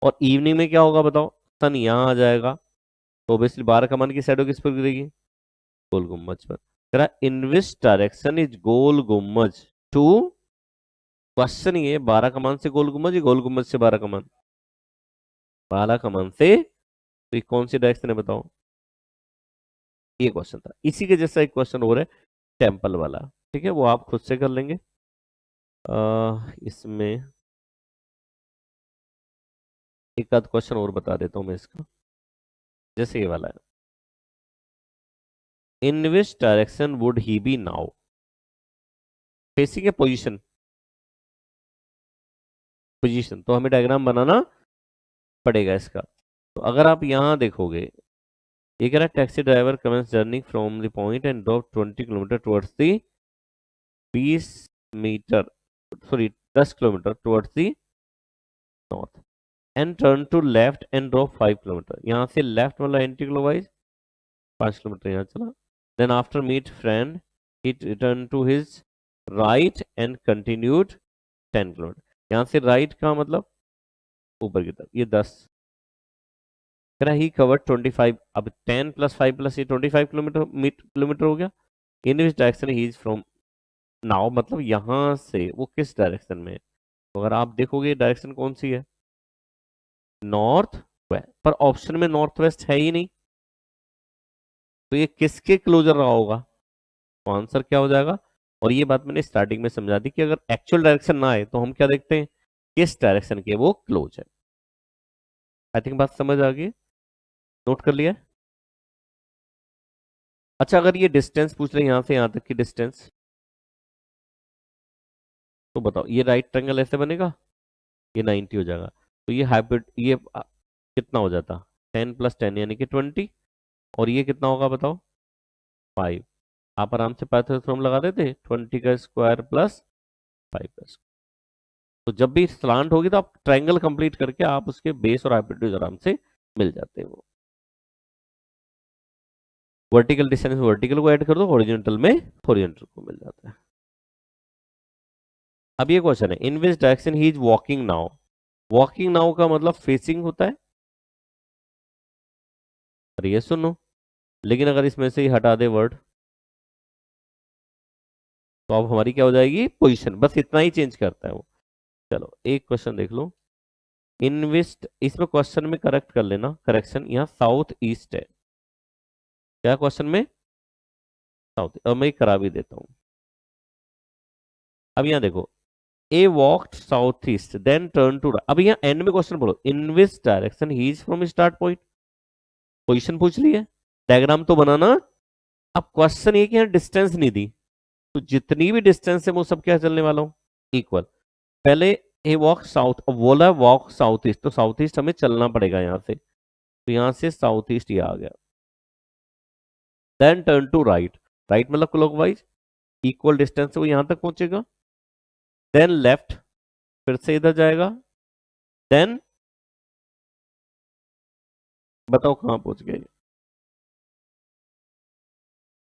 और इवनिंग में क्या होगा बताओ, सन यहाँ आ जाएगा, तो ऑब्वियसली 12 कमान की शैडो किस पर गिरेगी, गोल गुम्बज पर। कह रहा इन विच डायरेक्शन इज गोल गुम्बज टू, क्वेश्चन ये 12 कमान से गोल गुम्बज, गोल गुम्बज से 12 कमान, 12 कमान से, तो ये कौन सी डायरेक्शन है बताओ, ये क्वेश्चन था। इसी के जैसा एक क्वेश्चन और है टेम्पल वाला, ठीक है, वो आप खुद से कर लेंगे। इसमें एक आध क्वेश्चन और बता देता हूं मैं इसका, जैसे ये वाला है, in which direction would he be now, facing a position, position तो हमें डायग्राम बनाना पड़ेगा इसका। तो अगर आप यहां देखोगे, ये कह रहा है taxi driver commence journey from the point and drop 20 kilometre towards the 20 metre, sorry 10 kilometre towards the north and turn to left and drop 5 kilometre, यहाँ से लेफ्ट वाला एंटी क्लॉकवाइज 5 किलोमीटर यहाँ चला, then after meet friend he return to his right and continued 10 kilometre, यहाँ से राइट का मतलब ऊपर की तरफ, ये 10, ही कवर्ड 25, अब 10 + 5 + ये 25 किलोमीटर हो गया। In which direction he is from now, मतलब यहां से वो किस डायरेक्शन में है, तो अगर आप देखोगे डायरेक्शन कौन सी है, नॉर्थ वेस्ट, पर ऑप्शन में नॉर्थ वेस्ट है ही नहीं, तो ये किसके क्लोजर रहा होगा, तो आंसर क्या हो जाएगा। और ये बात मैंने स्टार्टिंग में समझा दी कि अगर एक्चुअल डायरेक्शन ना आए तो हम क्या देखते हैं, किस डायरेक्शन के वो क्लोज है। आई थिंक बात समझ आ गई, नोट कर लिया। अच्छा, अगर ये डिस्टेंस पूछ रहे हैं यहां से यहां तक की डिस्टेंस, तो बताओ ये राइट ट्रायंगल ऐसे बनेगा, ये 90 हो जाएगा, तो ये हाइब्रिड, ये कितना हो जाता, 10 + 10 यानी कि 20, और ये कितना होगा बताओ 5। आप आराम से पाइथागोरस लगा देते, 20 का स्क्वायर प्लस 5 का स्क्वायर। तो जब भी स्लांट होगी तो आप ट्रायंगल कंप्लीट करके आप उसके बेस और हाइपोटेन्यूज आराम से मिल जाते हैं। वो वर्टिकल डिस्टेंस में वर्टिकल को ऐड कर दो, हॉरिजॉन्टल में हॉरिजॉन्टल को मिल जाता है। अब ये क्वेश्चन है, in which direction he is walking now, walking now का मतलब फेसिंग होता है, और ये सुनो, लेकिन अगर इसमें से ही हटा दे वर्ड, तो अब हमारी क्या हो जाएगी पोजीशन, बस इतना ही चेंज करता है वो। चलो एक क्वेश्चन देख लो, इन विच, इसमें क्वेश्चन में करेक्ट कर लेना, करेक्शन यहाँ साउथ ईस्ट है, क्या क्वेश्चन में साउथ, और मैं करा भी देता हूं। अब यहाँ देखो, a walked south east then turn to, अब यहाँ एंड में क्वेश्चन बोलो, in which direction he is from start point, position पूछ ली है, डायग्राम तो बनाना। अब क्वेश्चन ये कि यहाँ डिस्टेंस नहीं दी, तो जितनी भी डिस्टेंस है वो सब क्या चलने वाला हूं, इक्वल। पहले ए वॉक साउथ, अब बोला वॉक साउथ ईस्ट, तो साउथ ईस्ट हमें चलना पड़ेगा यहाँ से, तो यहाँ से साउथ ईस्ट ये आ गया, then turn to right, right मतलब क्लॉकवाइज, इक्वल डिस्टेंस से वो यहां तक पहुंचेगा, देन लेफ्ट फिर से इधर जाएगा, देन बताओ कहां पहुंच गए।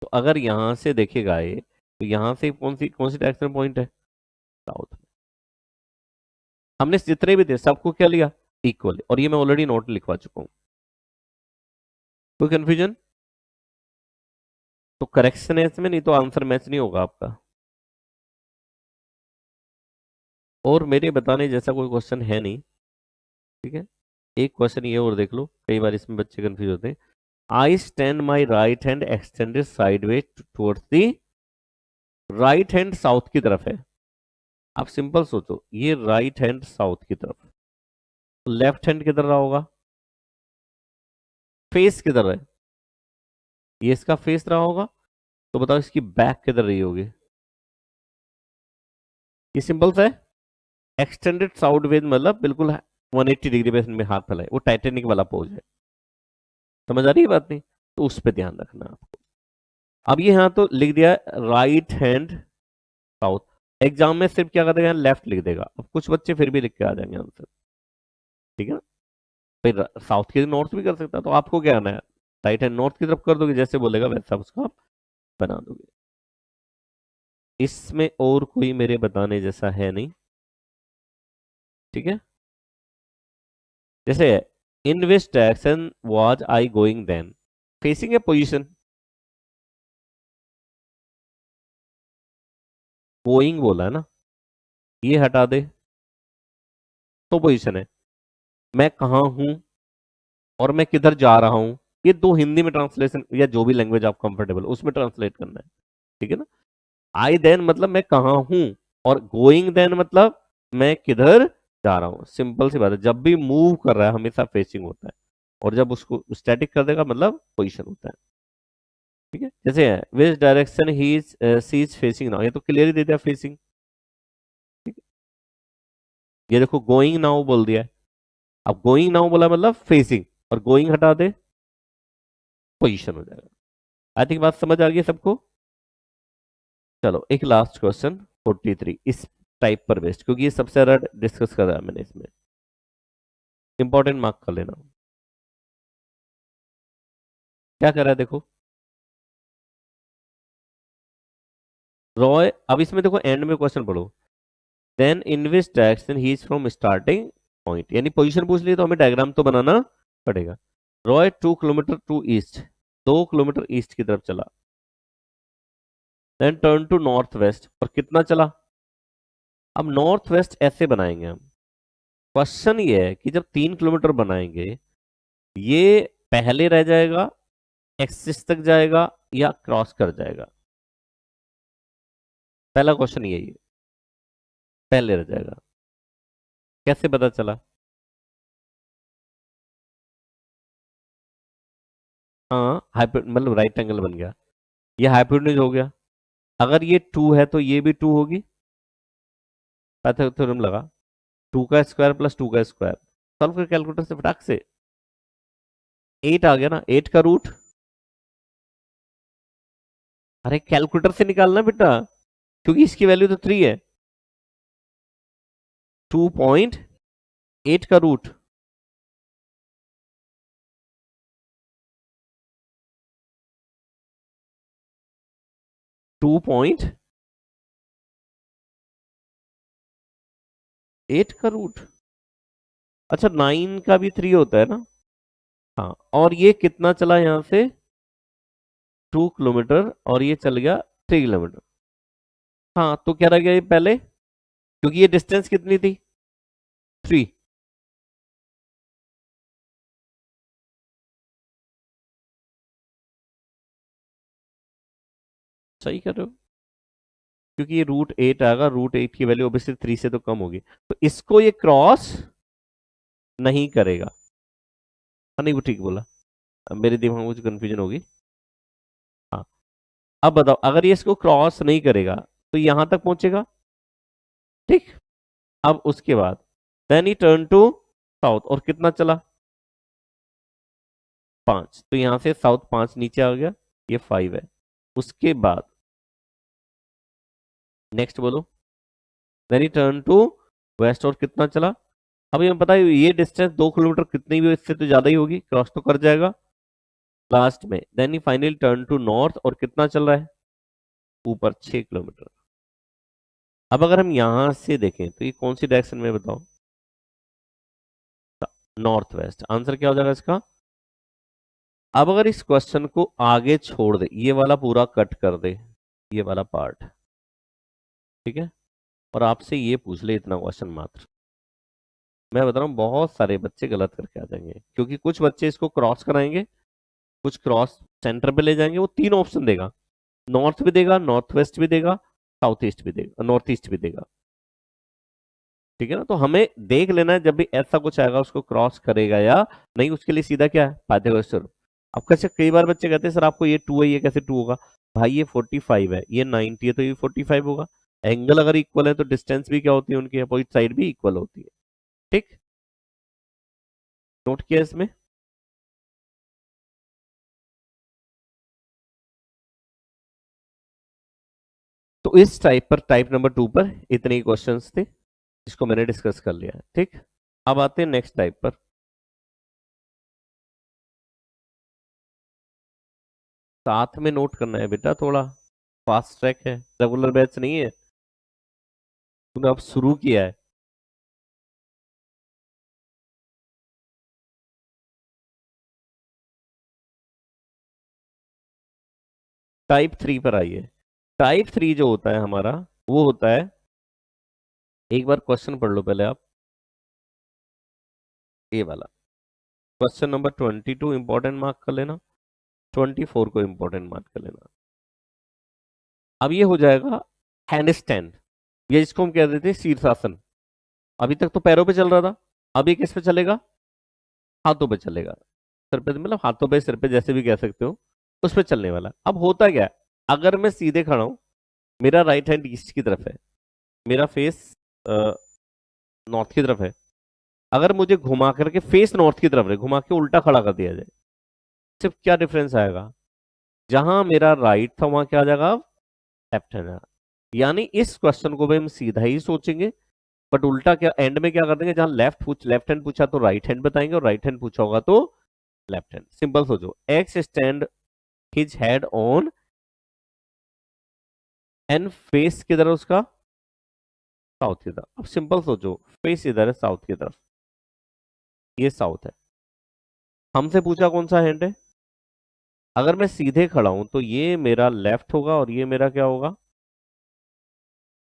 तो अगर यहां से देखेगा ये, तो यहां से कौन सी डायरेक्शन पॉइंट है, साउथ में। हमने जितने भी थे सबको क्या लिया, इक्वल, और ये मैं ऑलरेडी नोट लिखवा चुका हूं। कोई कंफ्यूजन, तो करेक्शन है इसमें, नहीं तो आंसर मैच नहीं होगा आपका। और मेरे बताने जैसा कोई क्वेश्चन है नहीं, ठीक है। एक क्वेश्चन ये और देख लो, कई बार इसमें बच्चे कंफ्यूज होते हैं, I stand my right hand extended sideways towards the, right hand south की तरफ है, आप सिंपल सोचो, ये राइट हैंड साउथ की तरफ, लेफ्ट हैंड किधर रहा होगा, फेस किधर है, ये इसका फेस रहा होगा, तो बताओ इसकी बैक किधर रही होगी, ये सिंपल सा है, एक्सटेंडेड साइडवेज मतलब बिल्कुल 180 डिग्री पे में हाथ फैलाए, वो टाइटेनिक वाला पोज है, समझ आ रही है बात नहीं, तो उस पर ध्यान रखना आपको। अब ये यहाँ तो लिख दिया राइट हैंड साउथ, एग्जाम में सिर्फ क्या कर देगा, लेफ्ट लिख देगा, अब कुछ बच्चे फिर भी लिख के आ जाएंगे आंसर, ठीक है ना। फिर साउथ की नॉर्थ भी कर सकता है, तो आपको क्या आना है, राइट हैंड नॉर्थ की तरफ कर दोगे, जैसे बोलेगा वैसा उसका आप बना दोगे। इसमें और कोई मेरे बताने जैसा है नहीं, ठीक है। जैसे in which direction was I going then, facing a position, going बोला है ना, ये हटा दे तो पोजीशन है। मैं कहाँ हूं और मैं किधर जा रहा हूं, ये दो हिंदी में ट्रांसलेशन या जो भी लैंग्वेज आप कंफर्टेबल उसमें ट्रांसलेट करना है, ठीक है ना। आई देन मतलब मैं कहाँ हूं, और गोइंग देन मतलब मैं किधर जा रहा हूं। सिंपल सी बात है, जब भी मूव कर रहा है हमेशा फेसिंग होता है, और जब उसको स्टैटिक कर देगा मतलब पोजीशन होता है, ठीक है। जैसे which direction he is C is facing now, ये तो क्लियर ही दे दिया फेसिंग, ठीक है। ये देखो गोइंग नाउ बोल दिया है, अब गोइंग नाउ बोला मतलब फेसिंग, और गोइंग हटा दे पोजीशन हो जाएगा। आई थिंक बात समझ आ गई सबको। चलो एक लास्ट क्वेश्चन 43 इस टाइप पर बेस्ड, क्योंकि ये सबसे ज्यादा डिस्कस कर रहा है मैंने इसमें, इंपॉर्टेंट मार्क कर लेना। क्या कर रहा है देखो, रॉय, अब इसमें देखो एंड में क्वेश्चन पढ़ो, then in which direction he is from starting point, यानी पोजीशन पूछ ली तो हमें डायग्राम तो बनाना पड़ेगा। Roy 2 kilometre to east, 2 kilometre east की तरफ चला, then turn to north west, और कितना चला। अब नॉर्थ वेस्ट ऐसे बनाएंगे हम, क्वेश्चन ये है कि जब 3 किलोमीटर बनाएंगे, ये पहले रह जाएगा, एक्सिस तक जाएगा, या क्रॉस कर जाएगा। पहला क्वेश्चन यही है, पहले रह जाएगा, कैसे पता चला। हाँ हाइपर मतलब राइट एंगल बन गया, ये हाइपोटेन्यूज हो गया। अगर ये 2 है तो ये भी 2 होगी, पाइथागोरस थ्योरम लगा, 2 का स्क्वायर प्लस 2 का स्क्वायर, सॉल्व कर कैलकुलेटर से फटाक से 8 आ गया ना, 8 का रूट, अरे कैलकुलेटर से निकालना बेटा, क्योंकि इसकी वैल्यू तो 3 है, 2.8 का रूट, टू पॉइंट एट का रूट, अच्छा 9 का भी 3 होता है ना। हाँ, और ये कितना चला यहां से, 2 किलोमीटर, और ये चल गया 3 किलोमीटर। हाँ तो क्या रह गया ये पहले, क्योंकि ये डिस्टेंस कितनी थी, 3। सही कर रहे हो, क्योंकि ये रूट 8 आएगा, रूट 8 की वैल्यू ऑब्वियसली 3 से तो कम होगी, तो इसको ये क्रॉस नहीं करेगा। हाँ नहीं वो ठीक बोला, अब मेरे दिमाग में कुछ कंफ्यूजन होगी। हाँ, अब बताओ अगर ये इसको क्रॉस नहीं करेगा तो यहां तक पहुंचेगा, ठीक। अब उसके बाद then he turn to south, और कितना चला, 5, तो यहां से साउथ 5 नीचे आ गया, ये 5 है। उसके बाद नेक्स्ट बोलो, then he turn to west, और कितना चला। अब ये बताइए ये डिस्टेंस 2 किलोमीटर कितनी भी हो, इससे तो ज्यादा ही होगी, क्रॉस तो कर जाएगा लास्ट में। Then he finally turn to north, और कितना चल रहा है ऊपर, 6 किलोमीटर। अब अगर हम यहां से देखें तो ये कौन सी डायरेक्शन में बताओ, नॉर्थ वेस्ट, आंसर क्या हो जाएगा इसका। अब अगर इस क्वेश्चन को आगे छोड़ दे, ये वाला पूरा कट कर दे, ये वाला पार्ट, ठीक है, और आपसे ये पूछ ले इतना क्वेश्चन मात्र, मैं बता रहा हूँ बहुत सारे बच्चे गलत करके आ जाएंगे, क्योंकि कुछ बच्चे इसको क्रॉस कराएंगे, कुछ क्रॉस सेंटर पे ले जाएंगे, वो 3 ऑप्शन देगा, नॉर्थ भी देगा, नॉर्थ वेस्ट भी देगा, साउथ ईस्ट भी देगा, नॉर्थ ईस्ट भी देगा, ठीक है ना। तो हमें देख लेना है जब भी ऐसा कुछ आएगा उसको क्रॉस करेगा या नहीं, उसके लिए सीधा क्या है, पाइथागोरस थ्योरम। अब कैसे कई बार बच्चे कहते हैं सर आपको ये 2 है, ये कैसे 2 होगा, भाई ये 45 है, ये 90 है, तो ये 45 होगा। एंगल अगर इक्वल है तो डिस्टेंस भी क्या होती है, उनकी अपोजिट साइड भी इक्वल होती है, ठीक। नोट किया इसमें। तो इस टाइप पर, टाइप नंबर 2 पर इतने ही क्वेश्चंस थे जिसको मैंने डिस्कस कर लिया है, ठीक। अब आते हैं नेक्स्ट टाइप पर। साथ में नोट करना है बेटा थोड़ा, फास्ट ट्रैक है, रेगुलर बैच नहीं है, तूने अब शुरू किया है। टाइप 3 पर आइए। टाइप 3 जो होता है हमारा, वो होता है, एक बार क्वेश्चन पढ़ लो पहले आप, ये वाला क्वेश्चन नंबर 22 इंपॉर्टेंट मार्क कर लेना, 24 को इंपॉर्टेंट मार्क कर लेना। अब ये हो जाएगा हैंड स्टैंड, ये इसको हम कह देते हैं शीर्षासन। अभी तक तो पैरों पे चल रहा था, अभी किस पे चलेगा, हाथों पे चलेगा। सर पे मतलब हाथों पे सिर पे जैसे भी कह सकते हो, उस पे चलने वाला। अब होता क्या है, अगर मैं सीधे खड़ा हूं, मेरा राइट हैंड ईस्ट की तरफ है, मेरा फेस नॉर्थ की तरफ है। अगर मुझे घुमा करके फेस नॉर्थ की तरफ है, घुमा के उल्टा खड़ा कर दिया जाए, सिर्फ क्या डिफरेंस आएगा, जहां मेरा राइट था वहां क्या आ जाएगा, लेफ्ट हैंड। यानी इस क्वेश्चन को भी हम सीधा ही सोचेंगे, बट उल्टा क्या एंड में क्या कर देंगे, जहां लेफ्ट हैंड पूछा तो राइट हैंड बताएंगे, और राइट हैंड पूछा होगा तो लेफ्ट हैंड। सिंपल सोचो, x stand his head on and face किधर है उसका, साउथ की तरफ। अब सिंपल सोचो, फेस इधर है साउथ की तरफ, ये साउथ है, हमसे पूछा कौन सा हैंड है। अगर मैं सीधे खड़ा हूं तो ये मेरा लेफ्ट होगा और ये मेरा क्या होगा,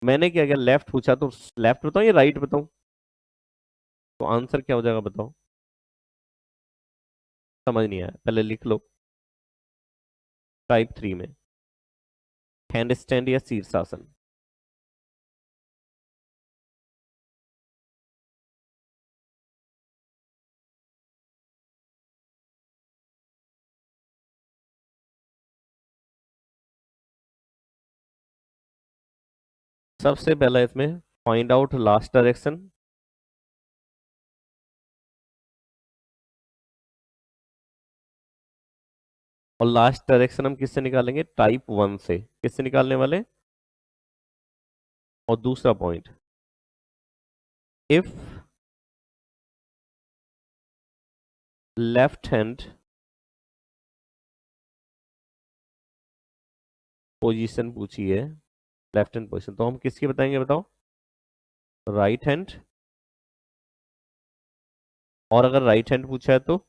मैंने क्या किया, लेफ्ट पूछा तो लेफ्ट बताऊं या राइट बताऊं, तो आंसर क्या हो जाएगा बताओ। समझ नहीं आया, पहले लिख लो। टाइप 3 में हैंड स्टैंड या शीर्षासन। सबसे पहला इसमें फाइंड आउट लास्ट डायरेक्शन, और लास्ट डायरेक्शन हम किससे निकालेंगे, टाइप 1 से। किससे निकालने वाले, और दूसरा point, if left hand position पूछी है, लेफ्ट हैंड पोजीशन, तो हम किसकी बताएंगे बताओ, राइट हैंड। और अगर राइट हैंड पूछा है तो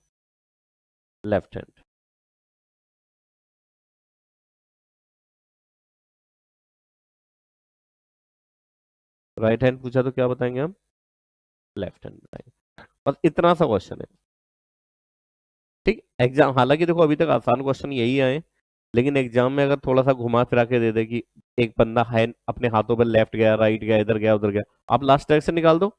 लेफ्ट हैंड। राइट हैंड पूछा तो क्या बताएंगे हम, लेफ्ट हैंड बताएंगे। बस इतना सा क्वेश्चन है, ठीक। एग्जाम हालांकि देखो अभी तक आसान क्वेश्चन यही आए, लेकिन एग्जाम में अगर थोड़ा सा घुमा फिरा के दे दे कि एक बंदा है अपने हाथों पर, लेफ्ट गया राइट गया इधर गया उधर गया, आप लास्ट डायरेक्शन निकाल दो।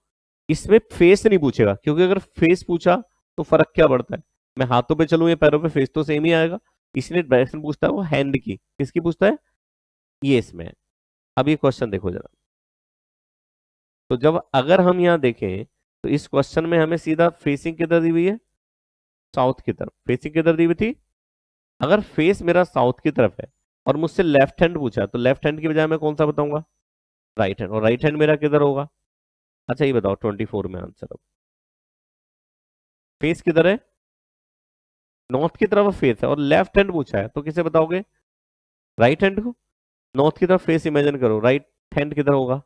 इसमें फेस नहीं पूछेगा, क्योंकि अगर फेस पूछा तो फर्क क्या पड़ता है, मैं हाथों पे चलूं या पैरों पे, फेस तो सेम ही आएगा। इसलिए डायरेक्शन पूछता है वो हैंड की, किसकी पूछता है, ये इसमें है। अब ये क्वेश्चन देखो जरा, तो जब अगर हम यहाँ देखें तो इस क्वेश्चन में हमें सीधा फेसिंग किधर दी हुई है, साउथ की तरफ। फेसिंग किधर दी हुई थी, अगर फेस मेरा साउथ की तरफ है और मुझसे लेफ्ट हैंड पूछा, तो लेफ्ट हैंड की बजाय मैं कौन सा बताऊंगा, राइट हैंड। और राइट हैंड मेरा किधर होगा, अच्छा ये बताओ 24 में आंसर। अब फेस किधर है, नॉर्थ की तरफ फेस है, और लेफ्ट हैंड पूछा है, तो किसे बताओगे, राइट हैंड को। नॉर्थ की तरफ फेस इमेजिन करो, राइट हैंड किधर होगा,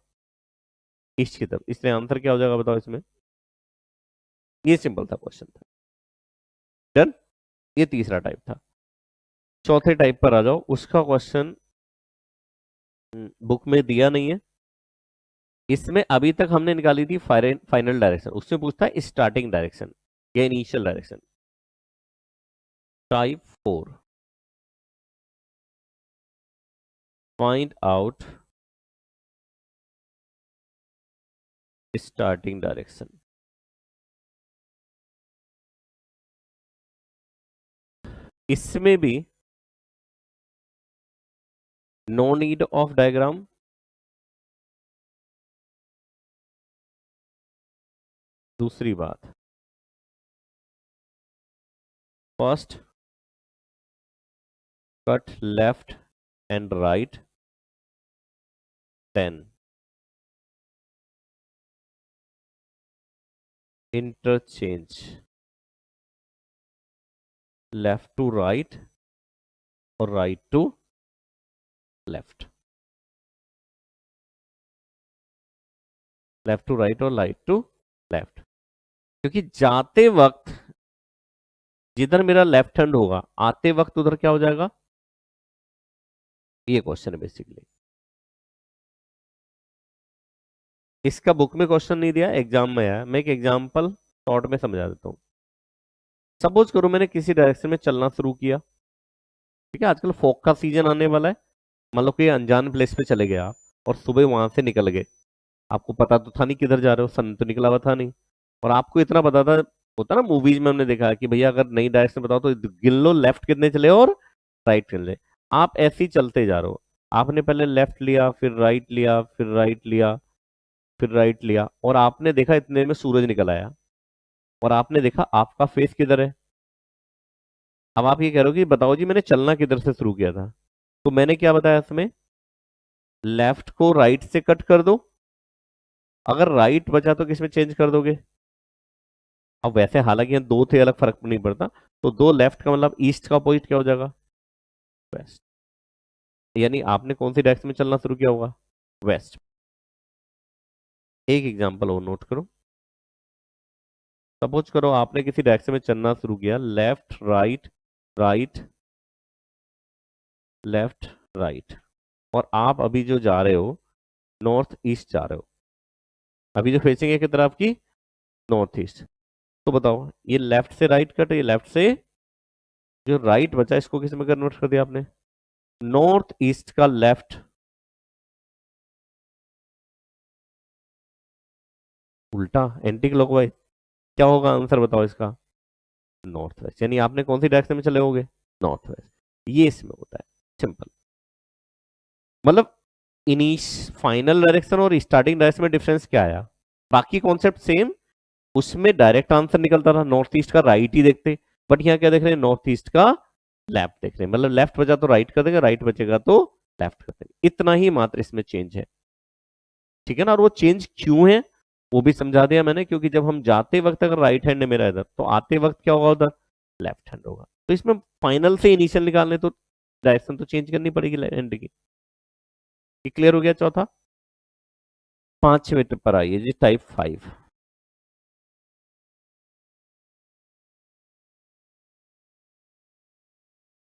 ईस्ट की तरफ। इसलिए आंसर क्या हो जाएगा बताओ इसमें। ये सिंपल था क्वेश्चन था, डन। ये तीसरा टाइप था। चौथे टाइप पर आ जाओ, उसका क्वेश्चन बुक में दिया नहीं है। इसमें अभी तक हमने निकाली थी फाइनल डायरेक्शन, उसमें पूछता है स्टार्टिंग डायरेक्शन या initial direction. Type 4, find out starting direction. इसमें भी नो नीड ऑफ डायग्राम। दूसरी बात, first cut left and right, then interchange left to right और right to left, left to right और राइट टू लेफ्ट, क्योंकि जाते वक्त जिधर मेरा लेफ्ट हैंड होगा आते वक्त उधर क्या हो जाएगा, ये क्वेश्चन है बेसिकली। इसका बुक में क्वेश्चन नहीं दिया, एग्जाम में आया। मैं एक एग्जांपल शॉर्ट में समझा देता हूं। सपोज करो मैंने किसी डायरेक्शन में चलना शुरू किया, ठीक है, आजकल फॉग का सीजन आने वाला है, मान लो कि अनजान प्लेस पे चले गए आप और सुबह वहां से निकल गए, आपको पता तो था नहीं किधर जा रहे हो, सन तो निकला हुआ था नहीं, और आपको इतना पता था, होता ना मूवीज में हमने देखा है कि भैया अगर नई डायरेक्शन बताओ तो गिन लो लेफ्ट कितने चले और राइट कितने चले। आप ऐसे ही चलते जा रहे हो, आपने पहले लेफ्ट लिया, फिर राइट लिया, फिर राइट लिया, फिर राइट लिया, और आपने देखा इतने देर में सूरज निकल आया, और आपने देखा आपका फेस किधर है। अब आप ये कह रहे हो कि बताओ जी मैंने चलना किधर से शुरू किया था, तो मैंने क्या बताया इसमें, लेफ्ट को राइट से कट कर दो, अगर राइट बचा तो किसमें चेंज कर दोगे। अब वैसे हालांकि यहाँ दो थे, अलग फर्क नहीं पड़ता, तो दो लेफ्ट का मतलब ईस्ट का अपोजिट क्या हो जाएगा, वेस्ट, यानी आपने कौन सी डायरेक्शन में चलना शुरू किया होगा, वेस्ट। एक एग्जांपल और नोट करो, सपोज करो आपने किसी डायरेक्शन में चलना शुरू किया, left right right left right, और आप अभी जो जा रहे हो नॉर्थ ईस्ट जा रहे हो, अभी जो फेसिंग है किस तरफ की, नॉर्थ ईस्ट। तो बताओ ये लेफ्ट से राइट कट, ये लेफ्ट से, जो राइट बचा इसको किस में कन्वर्ट कर दिया आपने, नॉर्थ ईस्ट का लेफ्ट, उल्टा एंटी क्लॉकवाइज, क्या होगा आंसर बताओ इसका, नॉर्थ वेस्ट, यानी आपने कौन सी डायरेक्शन में चले होगे, नॉर्थ वेस्ट। ये इसमें होता है, सिंपल, मतलब इनिश फाइनल डायरेक्शन और स्टार्टिंग डायरेक्शन में डिफरेंस क्या आया, बाकी कॉन्सेप्ट सेम, उसमें डायरेक्ट आंसर निकलता था नॉर्थ ईस्ट का राइट ही देखते, बट यहाँ क्या देख रहे हैं, नॉर्थ ईस्ट का लेफ्ट देख रहे हैं, मतलब लेफ्ट बचा तो राइट कर देंगे, राइट बचेगा तो लेफ्ट कर देंगे, इतना ही मात्र इसमें चेंज है, ठीक है ना। और वो चेंज क्यों है वो भी समझा दिया मैंने, क्योंकि जब हम जाते वक्त अगर राइट हैंड है मेरा इधर, तो आते वक्त क्या होगा उधर, लेफ्ट हैंड होगा, तो इसमें फाइनल से इनिशियल निकालने तो डायरेक्शन तो चेंज करनी पड़ेगी हैंड की। क्लियर हो गया चौथा। पांचवें पर आइए जी, टाइप 5।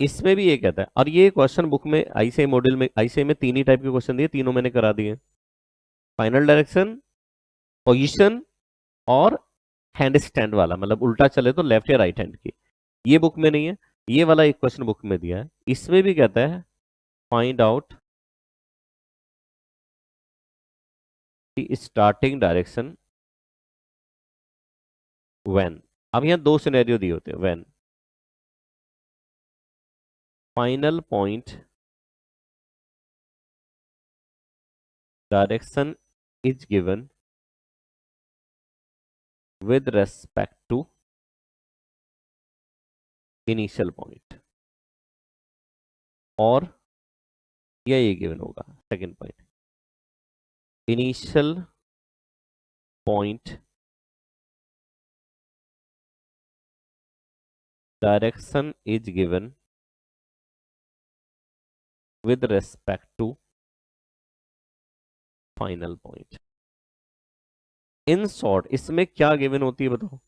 इसमें भी ये कहता है, और ये क्वेश्चन बुक में आईसीआई मॉडल में, आईसीआई में तीन ही टाइप के क्वेश्चन दिए, तीनों मैंने करा दिए, फाइनल डायरेक्शन, पोजीशन, और हैंड स्टैंड वाला, मतलब उल्टा चले तो लेफ्ट या राइट हैंड की। ये बुक में नहीं है, ये वाला एक क्वेश्चन बुक में दिया है, इसमें भी कहता है find out starting direction when. अब यहाँ दो सिनेरियो दिए होते हैं, when final point direction is given with respect to initial point, और ये गिवन होगा second point, initial point direction is given with respect to final point. In short इसमें क्या गिवन होती है बताओ,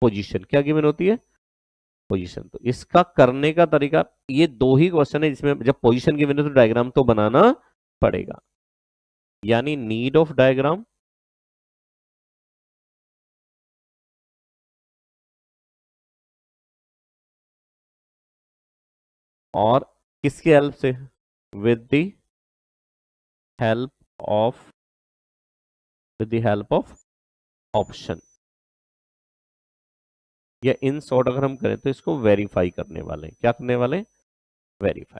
पोजीशन, क्या गिवन होती है, पोजीशन। तो इसका करने का तरीका, ये दो ही क्वेश्चन है जिसमें जब पोजीशन गिवन है तो डायग्राम तो बनाना पड़ेगा, यानी नीड ऑफ डायग्राम, और किसके हेल्प से, with the help of, with the help of option, या इन शॉर्ट अगर हम करें तो इसको वेरीफाई करने वाले, क्या करने वाले, वेरीफाई।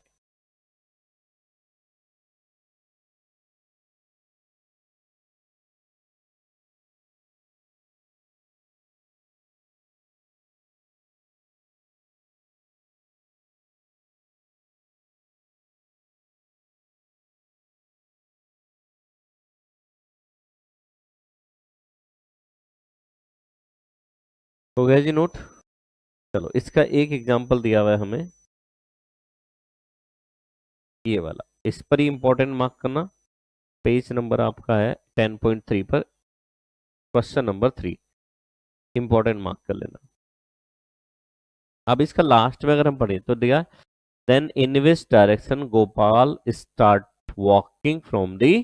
हो गया जी नोट। चलो इसका एक एग्जांपल दिया हुआ है हमें, ये वाला, इस पर ही इंपॉर्टेंट मार्क करना। पेज नंबर आपका है 10.3 पर, क्वेश्चन नंबर 3, इंपॉर्टेंट मार्क कर लेना। अब इसका लास्ट में अगर हम पढ़े तो दिया, then in which direction Gopal start walking from the,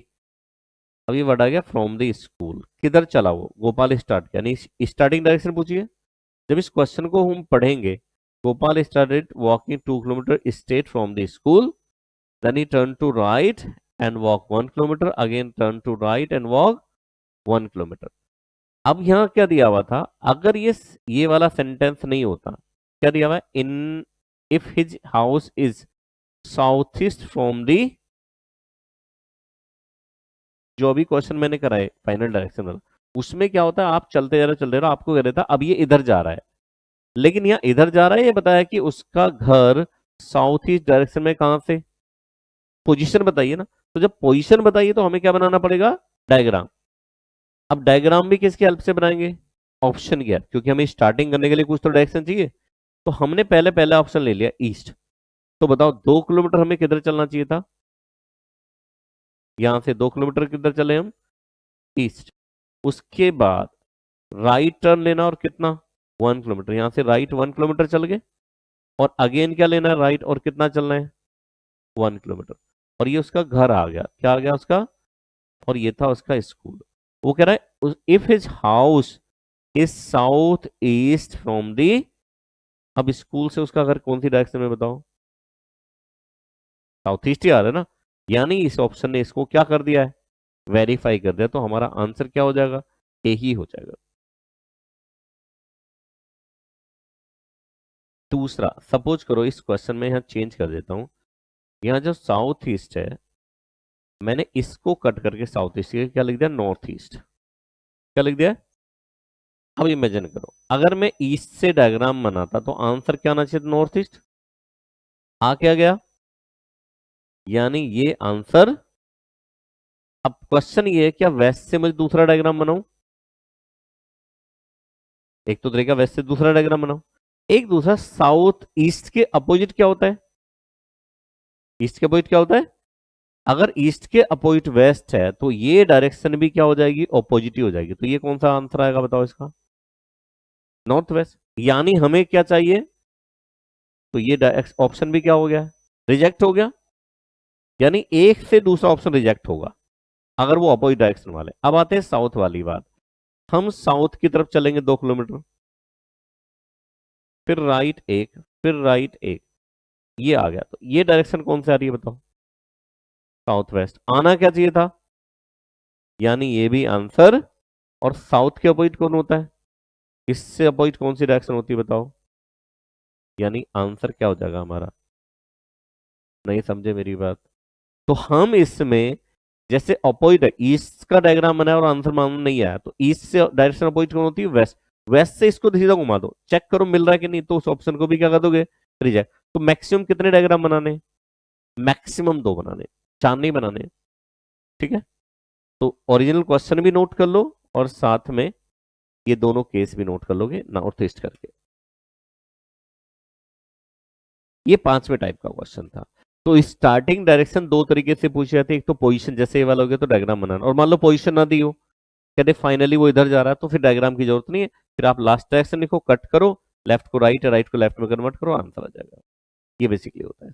अब ये वर्ड आ गया फ्रॉम द स्कूल, किधर चला वो गोपाल स्टार्ट, यानी स्टार्टिंग डायरेक्शन पूछिए। जब इस क्वेश्चन को हम पढ़ेंगे, Gopal started walking 2 kilometre straight from the school, then he turn to right and walk 1 kilometre, again turn to right and walk 1 kilometre. अब यहाँ क्या दिया हुआ था, अगर ये वाला सेंटेंस नहीं होता, क्या दिया हुआ है, in if his house is south east from the, जो अभी क्वेश्चन मैंने कराए फाइनल डायरेक्शन वाला, उसमें क्या होता है, आप चलते जा रहे हो, आपको कह रहा था अब ये इधर जा रहा है, लेकिन यहाँ इधर जा रहा है, ये बताया कि उसका घर साउथ ईस्ट डायरेक्शन में, कहां से, पोजीशन बताइए ना। तो जब पोजीशन बताइए तो हमें क्या बनाना पड़ेगा, डायग्राम। अब डायग्राम भी किसकी हेल्प से बनाएंगे, ऑप्शन की, क्योंकि हमें स्टार्टिंग करने के लिए कुछ तो डायरेक्शन चाहिए। तो हमने पहले पहला ऑप्शन ले लिया ईस्ट। तो बताओ 2 किलोमीटर हमें किधर चलना चाहिए था, यहां से 2 किलोमीटर किधर चले हम, ईस्ट। उसके बाद राइट टर्न लेना, और कितना, 1 किलोमीटर, यहां से राइट 1 किलोमीटर चल गए, और अगेन क्या लेना है, राइट, और कितना चलना है, 1 किलोमीटर। और ये उसका घर आ गया, क्या आ गया उसका, और ये था उसका स्कूल। वो कह रहा है if his house is south east from the, अब स्कूल से उसका घर कौन सी डायरेक्शन में बताओ, साउथ ईस्ट ही आ रहा है ना, यानी इस ऑप्शन ने इसको क्या कर दिया है, वेरीफाई कर दिया। तो हमारा आंसर क्या हो जाएगा, ए ही हो जाएगा। दूसरा, सपोज करो इस क्वेश्चन में यहां चेंज कर देता हूं, यहाँ जो साउथ ईस्ट है, मैंने इसको कट करके साउथ ईस्ट क्या लिख दिया, नॉर्थ ईस्ट, क्या लिख दिया। अब इमेजिन करो, अगर मैं ईस्ट से डायग्राम बनाता तो आंसर क्या आना चाहिए, नॉर्थ ईस्ट। आ क्या गया, यानी ये आंसर। अब क्वेश्चन ये है, क्या वेस्ट से मुझे दूसरा डायग्राम बनाऊं, एक तो तरीका वेस्ट से दूसरा डायग्राम बनाओ, एक दूसरा साउथ ईस्ट के अपोजिट क्या होता है, ईस्ट के अपोजिट क्या होता है, अगर ईस्ट के अपोजिट वेस्ट है तो ये डायरेक्शन भी क्या हो जाएगी, ऑपोजिट ही हो जाएगी। तो ये कौन सा आंसर आएगा बताओ इसका, नॉर्थ वेस्ट। यानी हमें क्या चाहिए, तो ये ऑप्शन भी क्या हो गया, रिजेक्ट हो गया, यानी एक से दूसरा ऑप्शन रिजेक्ट होगा अगर वो अपोजिट डायरेक्शन वाले। अब आते हैं साउथ वाली बात, हम साउथ की तरफ चलेंगे 2 किलोमीटर, फिर राइट एक, फिर राइट एक, ये आ गया, तो ये डायरेक्शन कौन सी आ रही है बताओ, साउथ वेस्ट। आना क्या चाहिए था, यानी ये भी आंसर। और साउथ के अपोजिट कौन होता है, इससे अपोजिट कौन सी डायरेक्शन होती है बताओ, यानी आंसर क्या हो जाएगा हमारा, नहीं समझे मेरी बात। तो हम इसमें जैसे अपोजिट है, ईस्ट का डायग्राम बनाया और आंसर मालूम नहीं आया, तो ईस्ट से डायरेक्शन अपोजिट कौन होती है, वेस्ट। वेस्ट से इसको सीधा घुमा दो, चेक करो मिल रहा है कि नहीं, तो उस ऑप्शन को भी क्या कर दोगे, रिजेक्ट। तो मैक्सिमम कितने डायग्राम बनाने, मैक्सिमम 2 बनाने, 4 नहीं बनाने, ठीक है। तो ओरिजिनल क्वेश्चन भी नोट कर लो, और साथ में ये दोनों केस भी नोट कर लोगे नॉर्थ ईस्ट करके। ये 5वें टाइप का क्वेश्चन था। तो स्टार्टिंग डायरेक्शन दो तरीके से पूछे जाते हैं, एक तो पोजीशन, जैसे ये वाला हो गया तो डायग्राम बनाना, और मान लो पोजीशन ना दी हो, कहते फाइनली वो इधर जा रहा है, तो फिर डायग्राम की जरूरत नहीं है, फिर आप लास्ट डायरेक्शन लिखो, कट करो, लेफ्ट को राइट, राइट को लेफ्ट में कन्वर्ट करो, आंसर आ जाएगा। ये बेसिकली होता है।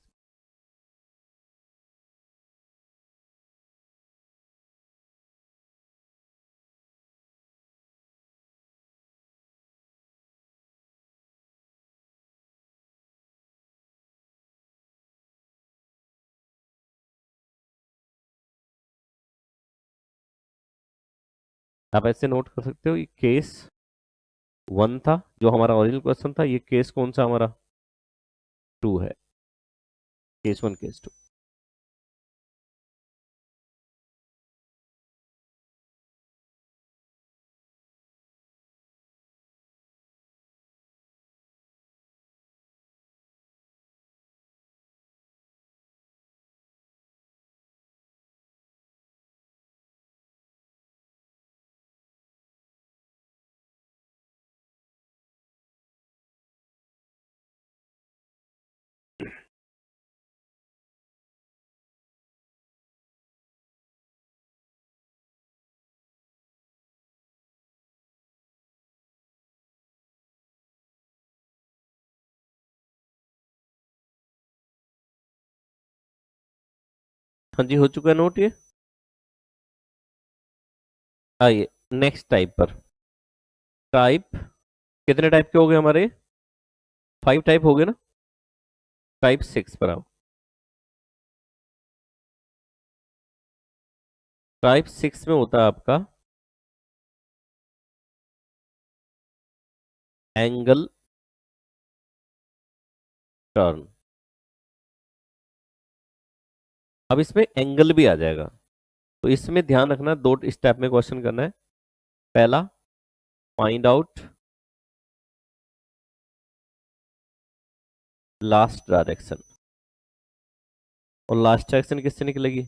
आप ऐसे नोट कर सकते हो, ये केस 1 था जो हमारा ओरिजिनल क्वेश्चन था, ये केस कौन सा हमारा 2 है, केस 1 केस 2। हाँ जी, हो चुका है नोट ये। आइए नेक्स्ट टाइप पर। टाइप कितने टाइप के हो गए हमारे? 5 टाइप हो गए ना। टाइप 6 पर आओ। टाइप 6 में होता है आपका एंगल टर्न। अब इसमें एंगल भी आ जाएगा, तो इसमें ध्यान रखना, 2 स्टेप में क्वेश्चन करना है। पहला, फाइंड आउट लास्ट डायरेक्शन। और लास्ट डायरेक्शन किससे निकलेगी?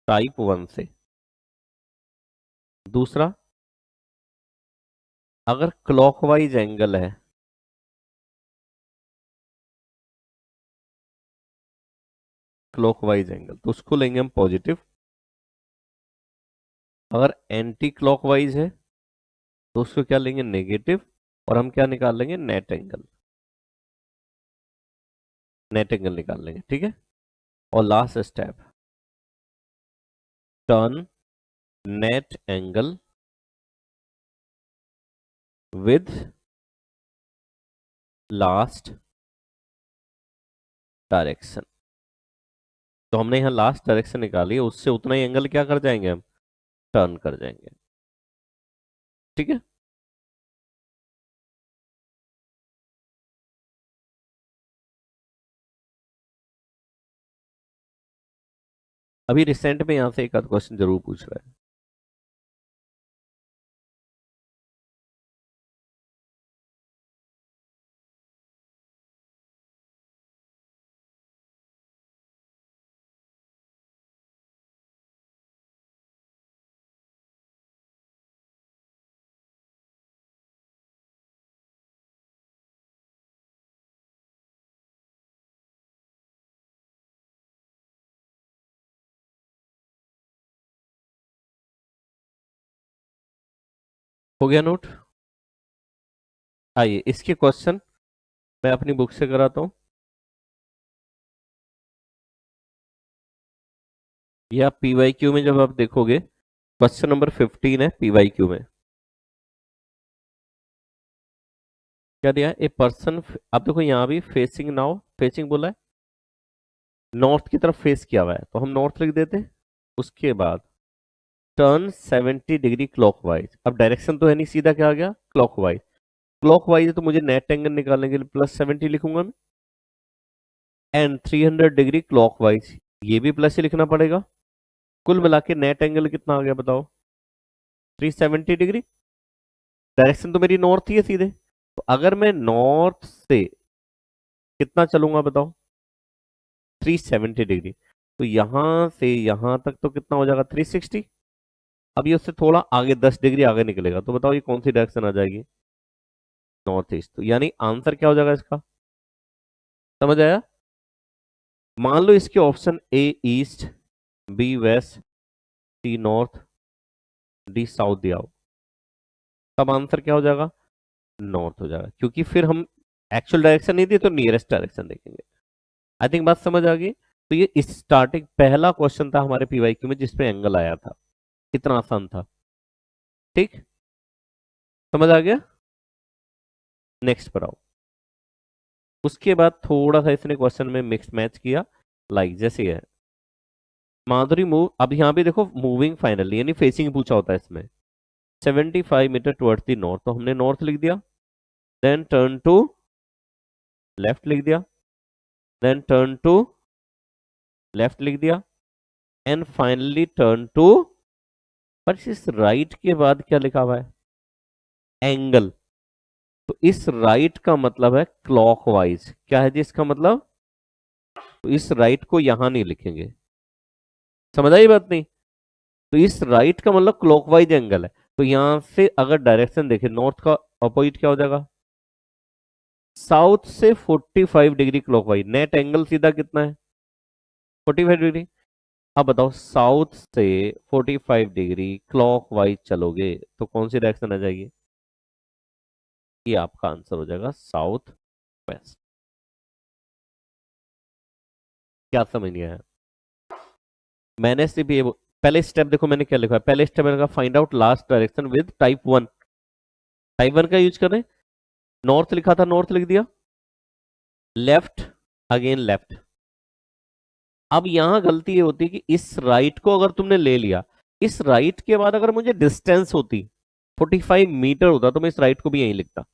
टाइप 1 से। दूसरा, अगर क्लॉकवाइज एंगल है, क्लॉकवाइज एंगल तो उसको लेंगे हम पॉजिटिव। अगर एंटी क्लॉकवाइज है तो उसको क्या लेंगे? नेगेटिव। और हम क्या निकाल लेंगे? Net angle. नेट एंगल निकाल लेंगे, ठीक है। और last step, turn net angle with last direction. तो हमने यहाँ लास्ट डायरेक्शन निकाली है, उससे उतना ही एंगल क्या कर जाएंगे हम? टर्न कर जाएंगे, ठीक है। अभी रिसेंट में यहां से एक आध क्वेश्चन जरूर पूछ रहा है। हो गया नोट? आइए इसके क्वेश्चन मैं अपनी बुक से कराता हूं। या पीवाईक्यू में जब आप देखोगे, क्वेश्चन नंबर 15 है पीवाईक्यू में। क्या दिया है? ए पर्सन, आप देखो यहाँ भी फेसिंग नाउ, फेसिंग बोला है, नॉर्थ की तरफ फेस किया हुआ है तो हम नॉर्थ लिख देते हैं। उसके बाद टर्न 70 डिग्री क्लॉकवाइज। अब डायरेक्शन तो है नहीं, सीधा क्या आ गया? क्लॉकवाइज। क्लॉकवाइज है तो मुझे नेट एंगल निकालने के लिए +70 लिखूंगा मैं। एंड 300 डिग्री क्लॉकवाइज, ये भी प्लस ही लिखना पड़ेगा। कुल मिला के नेट एंगल कितना आ गया बताओ? 370 डिग्री। डायरेक्शन तो मेरी नॉर्थ ही है सीधे, तो अगर मैं नॉर्थ से कितना चलूंगा बताओ? 370 डिग्री। तो यहां से यहां तक तो कितना हो जाएगा? 360। अब ये उससे थोड़ा आगे 10 डिग्री आगे निकलेगा, तो बताओ ये कौन सी डायरेक्शन आ जाएगी? North east. तो यानी आंसर क्या हो जाएगा इसका? समझ आया? मान लो इसके option A east, B west, C north, D south दिया हो, तब आंसर क्या हो जाएगा? नॉर्थ हो जाएगा, क्योंकि फिर हम एक्चुअल डायरेक्शन नहीं दिए तो नियरेस्ट डायरेक्शन देखेंगे। आई थिंक बात समझ आ गई। तो ये स्टार्टिंग पहला क्वेश्चन था हमारे पीवाईक्यू में जिसपे एंगल आया था। कितना आसान था, ठीक? समझ आ गया? नेक्स्ट पर आओ। उसके बाद थोड़ा सा इसने क्वेश्चन में मिक्स मैच किया, लाइक जैसे है माधुरी मूव। अब यहाँ पे देखो मूविंग फाइनली यानी फेसिंग पूछा होता है इसमें। 75 मीटर टुवर्ड्स द नॉर्थ, तो हमने नॉर्थ लिख दिया। देन टर्न टू लेफ्ट लिख दिया। देन टर्न टू लेफ्ट लिख दिया। एंड फाइनली टर्न टू, पर इस राइट के बाद क्या लिखा हुआ है? एंगल। तो इस राइट का मतलब है क्लॉकवाइज। क्या है जी इसका मतलब? तो इस राइट को यहां नहीं लिखेंगे। समझ आई बात? नहीं, तो इस राइट का मतलब क्लॉकवाइज एंगल है। तो यहां से अगर डायरेक्शन देखें, नॉर्थ का अपोजिट क्या हो जाएगा? साउथ से 45 डिग्री क्लॉकवाइज। नेट एंगल सीधा कितना है? 45 डिग्री। अब बताओ साउथ से 45 डिग्री क्लॉकवाइज चलोगे तो कौन सी डायरेक्शन आ जाएगी? ये आपका आंसर हो जाएगा साउथ वेस्ट। क्या समझ नहीं आया? मैंने सिर्फ ये पहले स्टेप देखो मैंने क्या लिखा है, पहले स्टेप मैंने कहा find out last direction with type 1। Type 1 का यूज कर रहे हैं, नॉर्थ लिखा था नॉर्थ लिख दिया, लेफ्ट अगेन लेफ्ट। अब यहां गलती ये होती है कि इस राइट को अगर तुमने ले लिया, इस राइट के बाद अगर मुझे डिस्टेंस होती 45 मीटर होता तो मैं इस राइट को भी यहीं लिखता,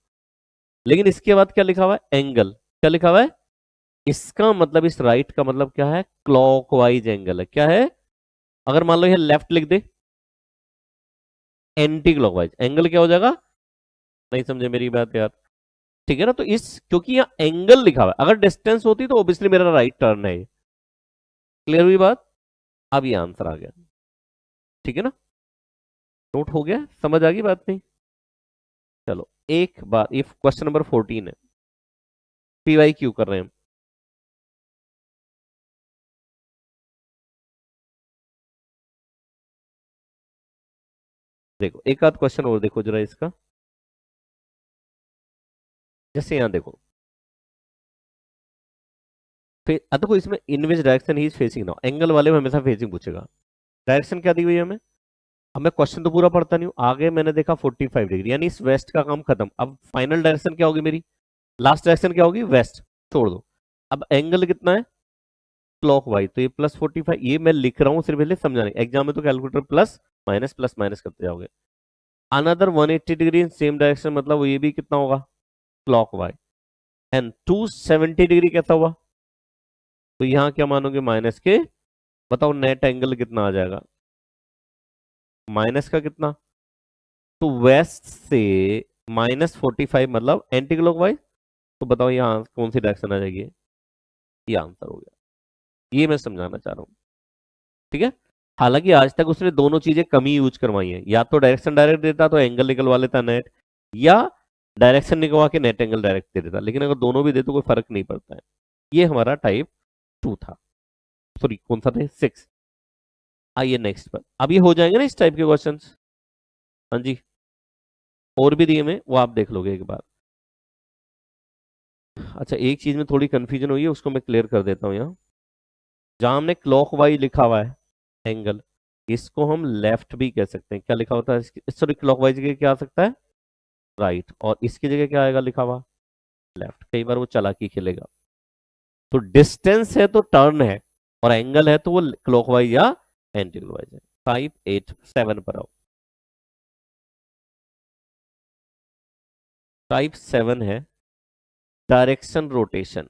लेकिन इसके बाद क्या लिखा हुआ है, एंगल। क्या लिखा हुआ है, इसका मतलब इस राइट का मतलब क्या है, क्लॉकवाइज एंगल है। क्या है, अगर मान लो यह लेफ्ट लिख दे, एंटी क्लॉकवाइज एंगल क्या हो जाएगा, नहीं समझे मेरी बात यार, ठीक है ना। तो इस क्योंकि यहां एंगल लिखा हुआ है, अगर डिस्टेंस होती तो ऑब्वियसली मेरा राइट टर्न है। क्लियर हुई बात, अब ये आंसर आ गया, ठीक है ना, नोट हो गया, समझ आ गई बात नहीं। चलो एक बार, ये क्वेश्चन नंबर 14 है, पीवाई क्यू कर रहे हैं हम। देखो एक आध क्वेश्चन और देखो जरा इसका, जैसे यहां देखो, फिर देखो इसमें in which direction he is facing now, angle वाले में हमेशा फेसिंग पूछेगा। डायरेक्शन क्या दी हुई है हमें, अब मैं क्वेश्चन तो पूरा पढ़ता नहीं हूं, आगे मैंने देखा 45 डिग्री, यानी इस वेस्ट का काम खत्म। अब फाइनल डायरेक्शन क्या होगी मेरी, लास्ट डायरेक्शन क्या होगी, वेस्ट, छोड़ दो। अब एंगल कितना है, क्लॉक वाइज, तो ये +45, ये मैं लिख रहा हूं सिर्फ पहले समझाने, एग्जाम में तो कैलकुलेटर प्लस माइनस करते जाओगे। Another 180 degree in same direction, मतलब ये भी कितना होगा, क्लॉक वाइज। एंड 270 डिग्री कैसा हुआ, तो यहां क्या मानोगे, माइनस के, बताओ नेट एंगल कितना आ जाएगा, माइनस का कितना, तो वेस्ट से -45 मतलब एंटी क्लॉकवाइज, तो बताओ यहाँ कौन सी डायरेक्शन आ जाएगी, ये आंसर हो गया। ये मैं समझाना चाह रहा हूँ, ठीक है। हालांकि आज तक उसने दोनों चीजें कम ही यूज करवाई हैं, या तो डायरेक्शन डायरेक्ट देता तो एंगल निकलवा लेता नेट, या डायरेक्शन निकलवा के नेट एंगल डायरेक्ट दे देता, लेकिन अगर दोनों भी दे तो कोई फर्क नहीं पड़ता है। ये हमारा टाइप 2 था, सॉरी कौन सा था, 6। आइए नेक्स्ट पर, अब ये हो जाएंगे ना इस टाइप के क्वेश्चन। हाँ जी, और भी दिए में वो आप देख लोगे एक बार। अच्छा एक चीज में थोड़ी कंफ्यूजन हुई है, उसको मैं क्लियर कर देता हूँ यहाँ। जहां हमने क्लॉकवाइज लिखा हुआ है एंगल, इसको हम लेफ्ट भी कह सकते हैं। क्या लिखा होता है, सॉरी क्लॉकवाइज की जगह क्या आ सकता है, राइट, और इसकी जगह क्या आएगा लिखा हुआ, लेफ्ट। कई बार वो चालाकी खेलेगा, तो डिस्टेंस है तो टर्न है, और एंगल है तो वो क्लॉकवाइज या एंटी क्लॉकवाइज है। 5 8 7 पर आओ, टाइप 7 है डायरेक्शन रोटेशन।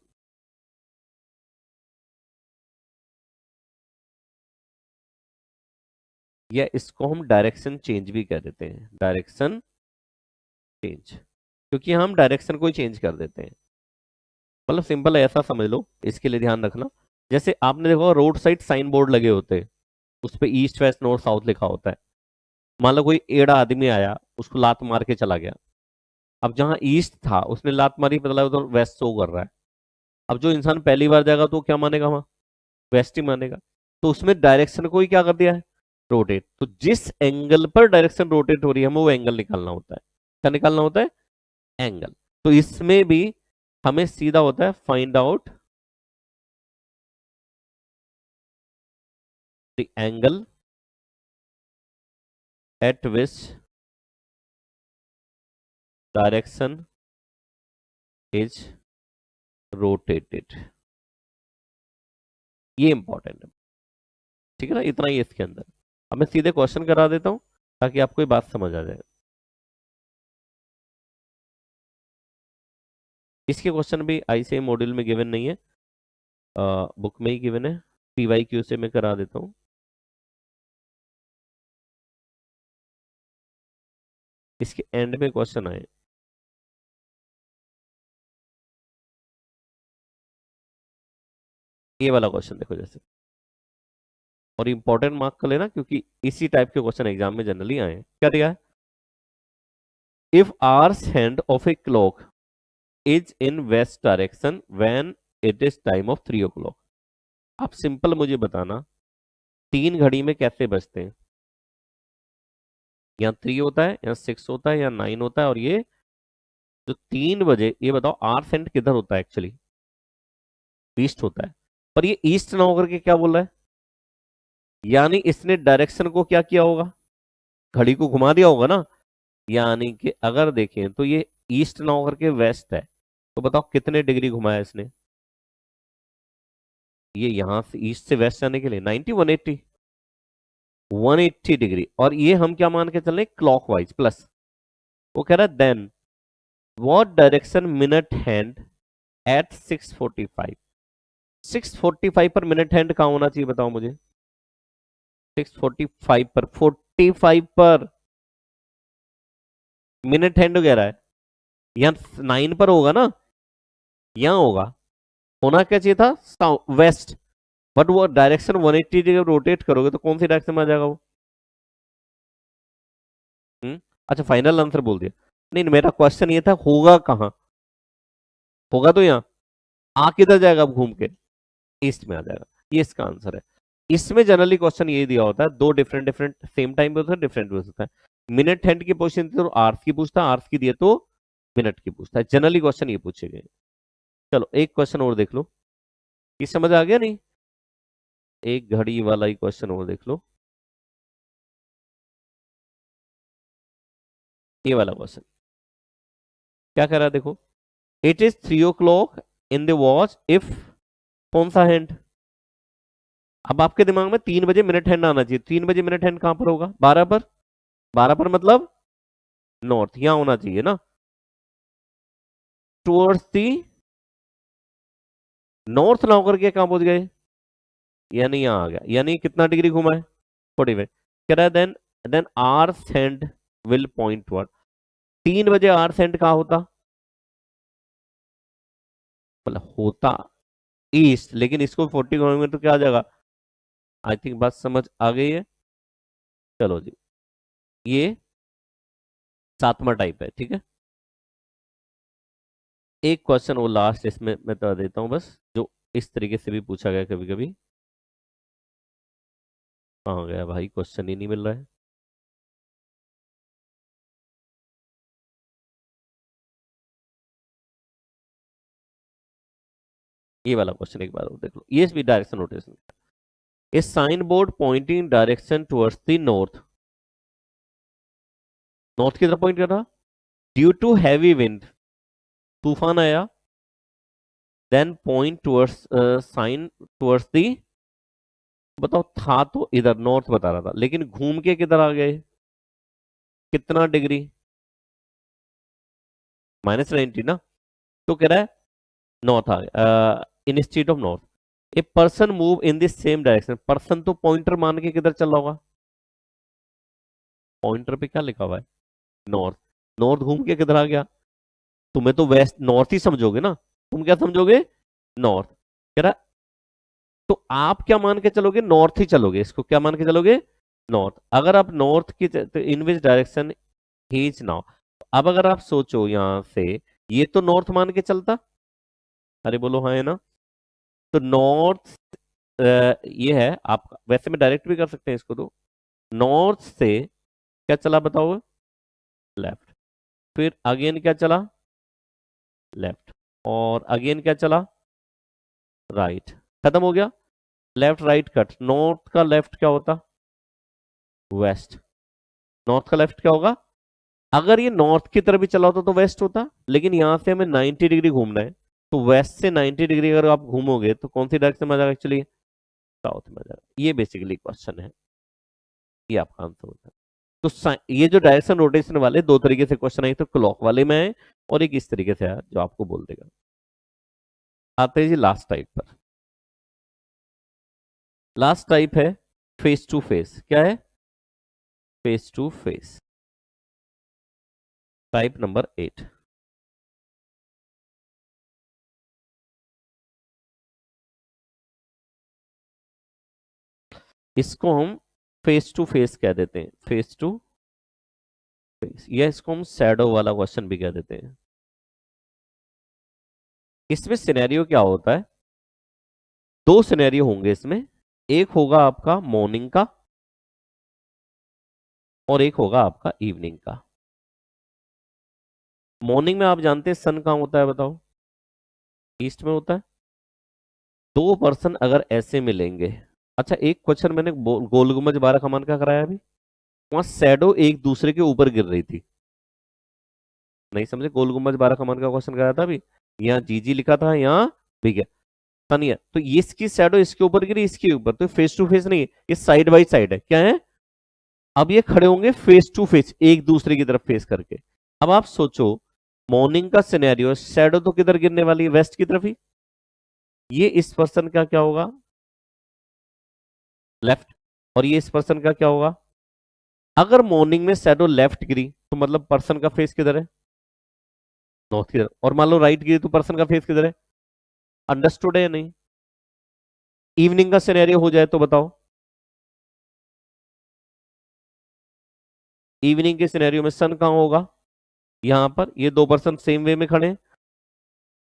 या इसको हम डायरेक्शन चेंज भी कह देते हैं, डायरेक्शन चेंज, क्योंकि हम डायरेक्शन को ही चेंज कर देते हैं। मतलब सिंपल ऐसा समझ लो, इसके लिए ध्यान रखना, जैसे आपने देखो रोड साइड साइन बोर्ड लगे होते हैं, उस पे ईस्ट वेस्ट नॉर्थ साउथ लिखा होता है। मान लो कोई एड़ा आदमी आया, उसको लात मार के चला गया, अब जहां ईस्ट था उसने लात मारी, पता लगा तो वेस्ट शो कर रहा है। अब जो इंसान पहली बार जाएगा तो क्या मानेगा, वहां वेस्ट ही मानेगा। तो उसमें डायरेक्शन को ही क्या कर दिया है, रोटेट। तो जिस एंगल पर डायरेक्शन रोटेट हो रही है हमें वो एंगल निकालना होता है। क्या निकालना होता है, एंगल। तो इसमें भी हमें सीधा होता है find out the angle eight which direction is rotated. ये इंपॉर्टेंट है, ठीक है ना, इतना ही इसके अंदर। अब मैं सीधे क्वेश्चन करा देता हूं ताकि आपको ये बात समझ आ जाए। इसके क्वेश्चन भी आईसीएम मॉड्यूल में गिवन नहीं है, बुक में ही गिवन है। पीवाई क्यू से मैं करा देता हूं। इसके एंड में क्वेश्चन आए, ये वाला क्वेश्चन देखो जैसे, और इंपॉर्टेंट मार्क कर लेना क्योंकि इसी टाइप के क्वेश्चन एग्जाम में जनरली आए हैं। क्या दिया है, if hours hand of a clock is in west direction when it is time of 3 o'clock। आप सिंपल मुझे बताना, 3 घड़ी में कैसे बजते हैं, यहाँ 3 होता है, यहाँ 6 होता है, यहाँ 9 होता है, और ये जो 3 बजे, ये बताओ आवर्स हैंड किधर होता है, एक्चुअली ईस्ट होता है। पर ये ईस्ट ना होकर के क्या बोल रहा है, यानी इसने डायरेक्शन को क्या किया होगा, घड़ी को घुमा दिया होगा ना। यानी कि अगर देखें तो ये ईस्ट ना होकर के वेस्ट है, तो बताओ कितने डिग्री घुमाया इसने, ये यहां से ईस्ट से वेस्ट जाने के लिए 90 180 180 डिग्री। और ये हम क्या मान के चल रहे हैं, क्लॉकवाइज प्लस। वो कह रहा है then what direction minute hand at 6:45, 6:45 पर मिनट हैंड कहाँ होना चाहिए बताओ मुझे, 6:45 पर, 45 पर मिनट हैंड कह रहा है, यहाँ 9 पर होगा ना, यहाँ होगा, होना क्या चाहिए था वेस्ट, बट वो डायरेक्शन 180 डिग्री रोटेट करोगे तो कौन सी डायरेक्शन में आ जाएगा वो। अच्छा फाइनल आंसर बोल दिया। नहीं मेरा क्वेश्चन ये था होगा कहाँ, होगा तो यहाँ, आ किधर जाएगा अब घूम के, ईस्ट में आ जाएगा, ये इसका आंसर है। इसमें जनरली क्वेश्चन ये दिया होता है, दो डिफरेंट डिफरेंट सेम टाइम पे होता है, डिफरेंट हो सकता है। मिनट हैंड की पोजीशन तो आवर्स की पूछता है, आवर्स की दिए तो मिनट की पूछता है, जनरली क्वेश्चन ये पूछे गए। चलो एक क्वेश्चन और देख लो, ये समझ आ गया नहीं, एक घड़ी वाला ही क्वेश्चन और देख लो, ये वाला क्वेश्चन क्या कह रहा है देखो, it is 3 o'clock in the watch if, कौन सा हैंड, अब आपके दिमाग में 3 बजे मिनट हैंड आना चाहिए, 3 बजे मिनट हैंड कहां पर होगा, 12 पर, 12 पर मतलब नॉर्थ, यहां होना चाहिए ना, टुवर्ड्स दी नॉर्थ ना होकर के कहां पहुंच गए, यानी यहां आ गया, यानी कितना डिग्री घुमा है 45, कह रहा है then hour hand will point ward, 3 बजे आर सेंड कहा होता, मतलब होता ईस्ट, लेकिन इसको 40 घुमाएंगे तो क्या आ जाएगा, आई थिंक बात समझ आ गई है। चलो जी, ये 7वां टाइप है, ठीक है। एक क्वेश्चन और लास्ट इसमें मैं बता देता हूं बस, जो इस तरीके से भी पूछा गया कभी कभी, कहाँ गया भाई, क्वेश्चन ही नहीं मिल रहा है। ये वाला क्वेश्चन एक बार और देख लो, ये भी direction rotation, A sign board pointing direction towards the north, north की तरफ पॉइंट कर रहा, ड्यू टू हैवी विंड, तूफान आया, then point towards sign towards the, बताओ था तो इधर नॉर्थ बता रहा था, लेकिन घूम के किधर आ गए, कितना डिग्री, -90 ना, तो कह रहा है नॉर्थ आ गया, इन state of north, a person move in this same direction, person तो पॉइंटर मान के किधर चल रहा होगा, पॉइंटर पे क्या लिखा हुआ है, नॉर्थ, नॉर्थ घूम के किधर आ गया, तुम्हें तो वेस्ट नॉर्थ ही समझोगे ना, तुम क्या समझोगे, नॉर्थ, कह रहा तो आप क्या मान के चलोगे, नॉर्थ ही चलोगे, इसको क्या मान के चलोगे, नॉर्थ। अगर आप नॉर्थ की तो in which direction he is now, अब अगर आप सोचो यहां से, ये तो नॉर्थ मान के चलता, अरे बोलो हाँ है ना, तो नॉर्थ ये है आप, वैसे में डायरेक्ट भी कर सकते हैं इसको, तो नॉर्थ से क्या चला बताओ, लेफ्ट, फिर अगेन क्या चला, लेफ्ट, और अगेन क्या चला, राइट, खत्म हो गया, लेफ्ट राइट कट, नॉर्थ का लेफ्ट क्या होता, वेस्ट, नॉर्थ का लेफ्ट क्या होगा, अगर ये नॉर्थ की तरफ भी चला होता तो वेस्ट होता, लेकिन यहां से हमें 90 डिग्री घूमना है, तो वेस्ट से 90 डिग्री अगर आप घूमोगे तो कौन सी डायरेक्शन में आ जाएगा, एक्चुअली साउथ में आ जाएगा। ये बेसिकली क्वेश्चन है, ये आपका आंसर होता है। तो ये जो डायरेक्शन रोटेशन वाले दो तरीके से क्वेश्चन है, तो क्लॉक वाले में है और एक इस तरीके से है जो आपको बोल देगा। आते हैं जी लास्ट टाइप पर, लास्ट टाइप है फेस टू फेस, क्या है, face to face, type number 8। इसको हम फेस टू फेस कह देते हैं, फेस टू फेस, या इसको हम शैडो वाला क्वेश्चन भी कह देते हैं। इसमें सिनेरियो क्या होता है, दो सिनेरियो होंगे इसमें, एक होगा आपका मॉर्निंग का और एक होगा आपका इवनिंग का। मॉर्निंग में आप जानते हैं सन कहां होता है बताओ, ईस्ट में होता है। दो पर्सन अगर ऐसे मिलेंगे अच्छा, एक क्वेश्चन मैंने गोल गुम्बज बारह कमान का कराया अभी, वहां शैडो एक दूसरे के ऊपर गिर रही थी। नहीं समझे? गोल गुम्बज बारह कमान का क्वेश्चन कराया था अभी, यहाँ जी जी लिखा था, यहाँ भी क्या तानिया, तो ये इसकी शैडो इसके ऊपर गिरी, इसके ऊपर, तो फेस टू फेस नहीं है, ये साइड बाई साइड है। क्या है? अब ये खड़े होंगे फेस टू फेस, एक दूसरे की तरफ फेस करके। अब आप सोचो, मॉर्निंग का सिनेरियो, शैडो तो किधर गिरने वाली है? वेस्ट की तरफ ही। ये इस पर्सन का क्या होगा? लेफ्ट। और ये इस पर्सन का क्या होगा? अगर मॉर्निंग में शैडो लेफ्ट गिरी तो मतलब पर्सन का फेस किधर है? नॉर्थ की तरफ। और मान लो राइट गिरी तो पर्सन का फेस किधर है? अंडरस्टूड है या नहीं? इवनिंग का सिनेरियो हो जाए तो बताओ। इवनिंग के सिनेरियो में सन कहां होगा? यहां पर। ये दो पर्सन सेम वे में खड़े हैं,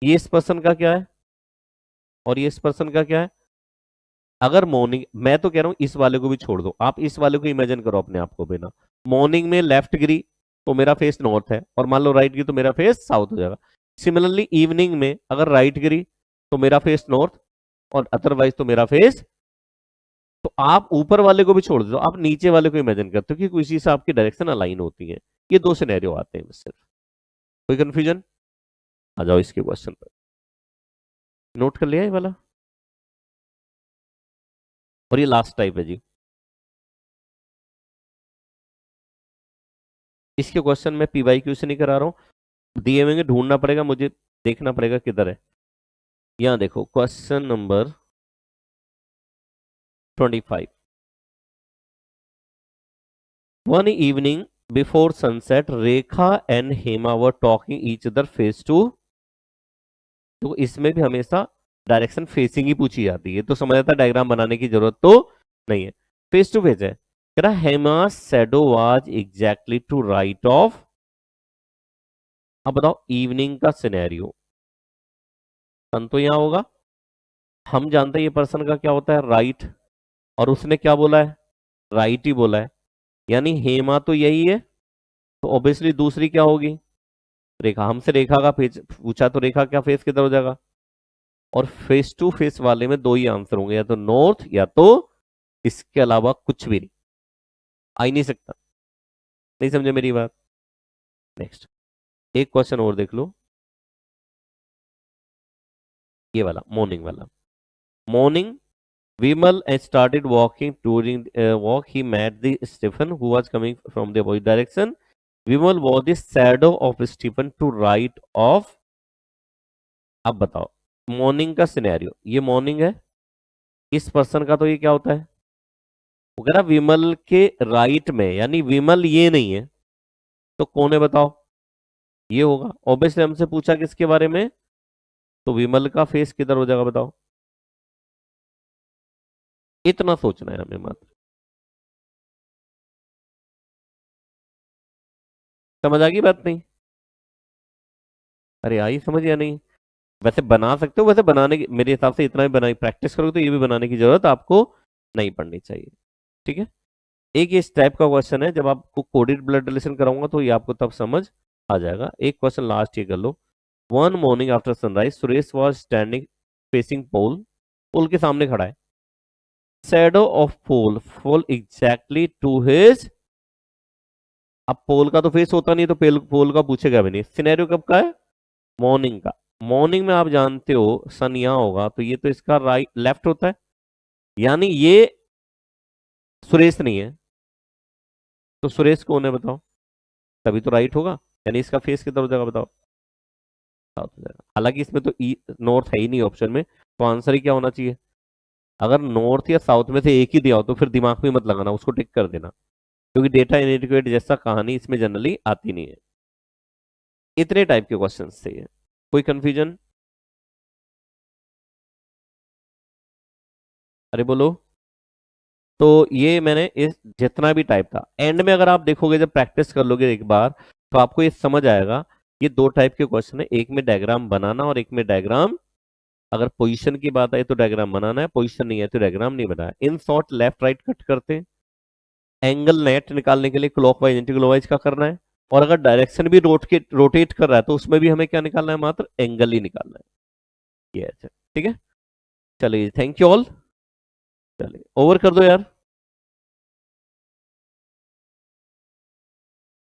ये इस पर्सन का क्या है और ये इस पर्सन का क्या है? अगर मॉर्निंग, मैं तो कह रहा हूं इस वाले को भी छोड़ दो, आप इस वाले को इमेजिन करो अपने आप को बिना। मॉर्निंग में लेफ्ट गिरी तो मेरा फेस नॉर्थ है, और मान लो राइट गिरी तो मेरा फेस साउथ हो जाएगा। सिमिलरली इवनिंग में अगर राइट गिरी तो मेरा फेस नॉर्थ, और अदरवाइज तो मेरा फेस। तो आप ऊपर वाले को भी छोड़ दो, आप नीचे वाले को इमेजिन करते हो कि उसी से आपकी डायरेक्शन अलाइन होती है। ये दो सिनेरियो आते हैं सिर्फ। कोई कंफ्यूजन? आ जाओ इसके क्वेश्चन पर। नोट कर लिया ये वाला? और ये लास्ट टाइप है जी। इसके क्वेश्चन में पीवाईक्यू से नहीं करा रहा हूं, दिए हुए ढूंढना पड़ेगा मुझे, देखना पड़ेगा किधर है। यहां देखो question number 25। One evening before sunset Rekha and Hema were talking each other face to. तो इसमें भी हमेशा डायरेक्शन फेसिंग ही पूछी जाती है, तो समझ आता डायग्राम बनाने की जरूरत तो नहीं है। फेस टू फेस है, कह रहा Hema shadow was exactly to right of. अब बताओ इवनिंग का सिनेरियो, सन तो यहां होगा, हम जानते हैं ये पर्सन का क्या होता है? राइट। और उसने क्या बोला है? राइट ही बोला है, यानी हेमा तो यही है, तो ऑब्वियसली दूसरी क्या होगी? रेखा। हमसे रेखा का फेस पूछा तो रेखा क्या फेस किधर हो जाएगा? और फेस टू फेस वाले में दो ही आंसर होंगे, या तो नॉर्थ या तो, इसके अलावा कुछ भी नहीं, आ ही नहीं सकता। नहीं समझे मेरी बात? नेक्स्ट, एक क्वेश्चन और देख लो, ये वाला मॉर्निंग वाला। Morning, Vimal started walking. During walk he met the Stephen who was coming from the opposite direction. Vimal was the shadow of Stephen to right of। अब बताओ मॉर्निंग का सिनेरियो, ये मॉर्निंग है, इस पर्सन का तो ये क्या होता है? वो कह रहा विमल के राइट में, यानी विमल ये नहीं है, तो कौन है बताओ? ये होगा। ऑब्वियसली हमसे पूछा किसके बारे में, तो विमल का फेस किधर हो जाएगा बताओ? इतना सोचना है हमें मात्र। समझ आ गई बात नहीं? अरे आई समझ या नहीं? वैसे बना सकते हो, वैसे बनाने की मेरे हिसाब से इतना भी बनाई प्रैक्टिस करोगे तो ये भी बनाने की जरूरत आपको नहीं पड़नी चाहिए। ठीक है। एक इस टाइप का क्वेश्चन है, जब आपको कोडेड ब्लड रिलेशन कराऊंगा तो ये आपको तब समझ आ जाएगा। एक क्वेश्चन लास्ट ये कर लो। One morning after sunrise Suresh was standing facing pole, pole के सामने खड़ा है। Shadow of pole fall exactly to his. अब पोल का तो फेस होता नहीं, तो पोल का पूछेगा भी नहीं। सिनेरियो कब का है? मॉर्निंग का। मॉर्निंग में आप जानते हो सन यहां होगा, तो ये तो इसका राइट लेफ्ट होता है, यानी ये सुरेश नहीं है, तो सुरेश कौन है बताओ? तभी तो राइट होगा, यानी इसका फेस किधर हो जाएगा बताओ? साउथ हो जाएगा। हालांकि इसमें तो नॉर्थ है ही नहीं ऑप्शन में, तो आंसर ही क्या होना चाहिए? अगर नॉर्थ या साउथ में से एक ही दिया हो तो फिर दिमाग में मत लगाना, उसको टिक कर देना, क्योंकि डेटा इनएडिक्वेट जैसा कहानी इसमें जनरली आती नहीं है। इतने टाइप के क्वेश्चन थे ये। कोई कंफ्यूजन? अरे बोलो। तो ये मैंने इस जितना भी टाइप था, एंड में अगर आप देखोगे जब प्रैक्टिस कर लोगे एक बार, तो आपको ये समझ आएगा। ये दो टाइप के क्वेश्चन है, एक में डायग्राम बनाना और एक में डायग्राम, अगर पोजीशन की बात आई तो डायग्राम बनाना है, पोजीशन नहीं है तो डायग्राम नहीं बनाया। In short left right cut करते हैं। एंगल नेट निकालने के लिए क्लॉकवाइज एंटी क्लॉकवाइज का करना है, और अगर डायरेक्शन भी रोटेट कर रहा है तो उसमें भी हमें क्या निकालना है? मात्र एंगल ही निकालना है। ये है। ठीक है, चलिए थैंक यू ऑल। चलिए ओवर कर दो यार।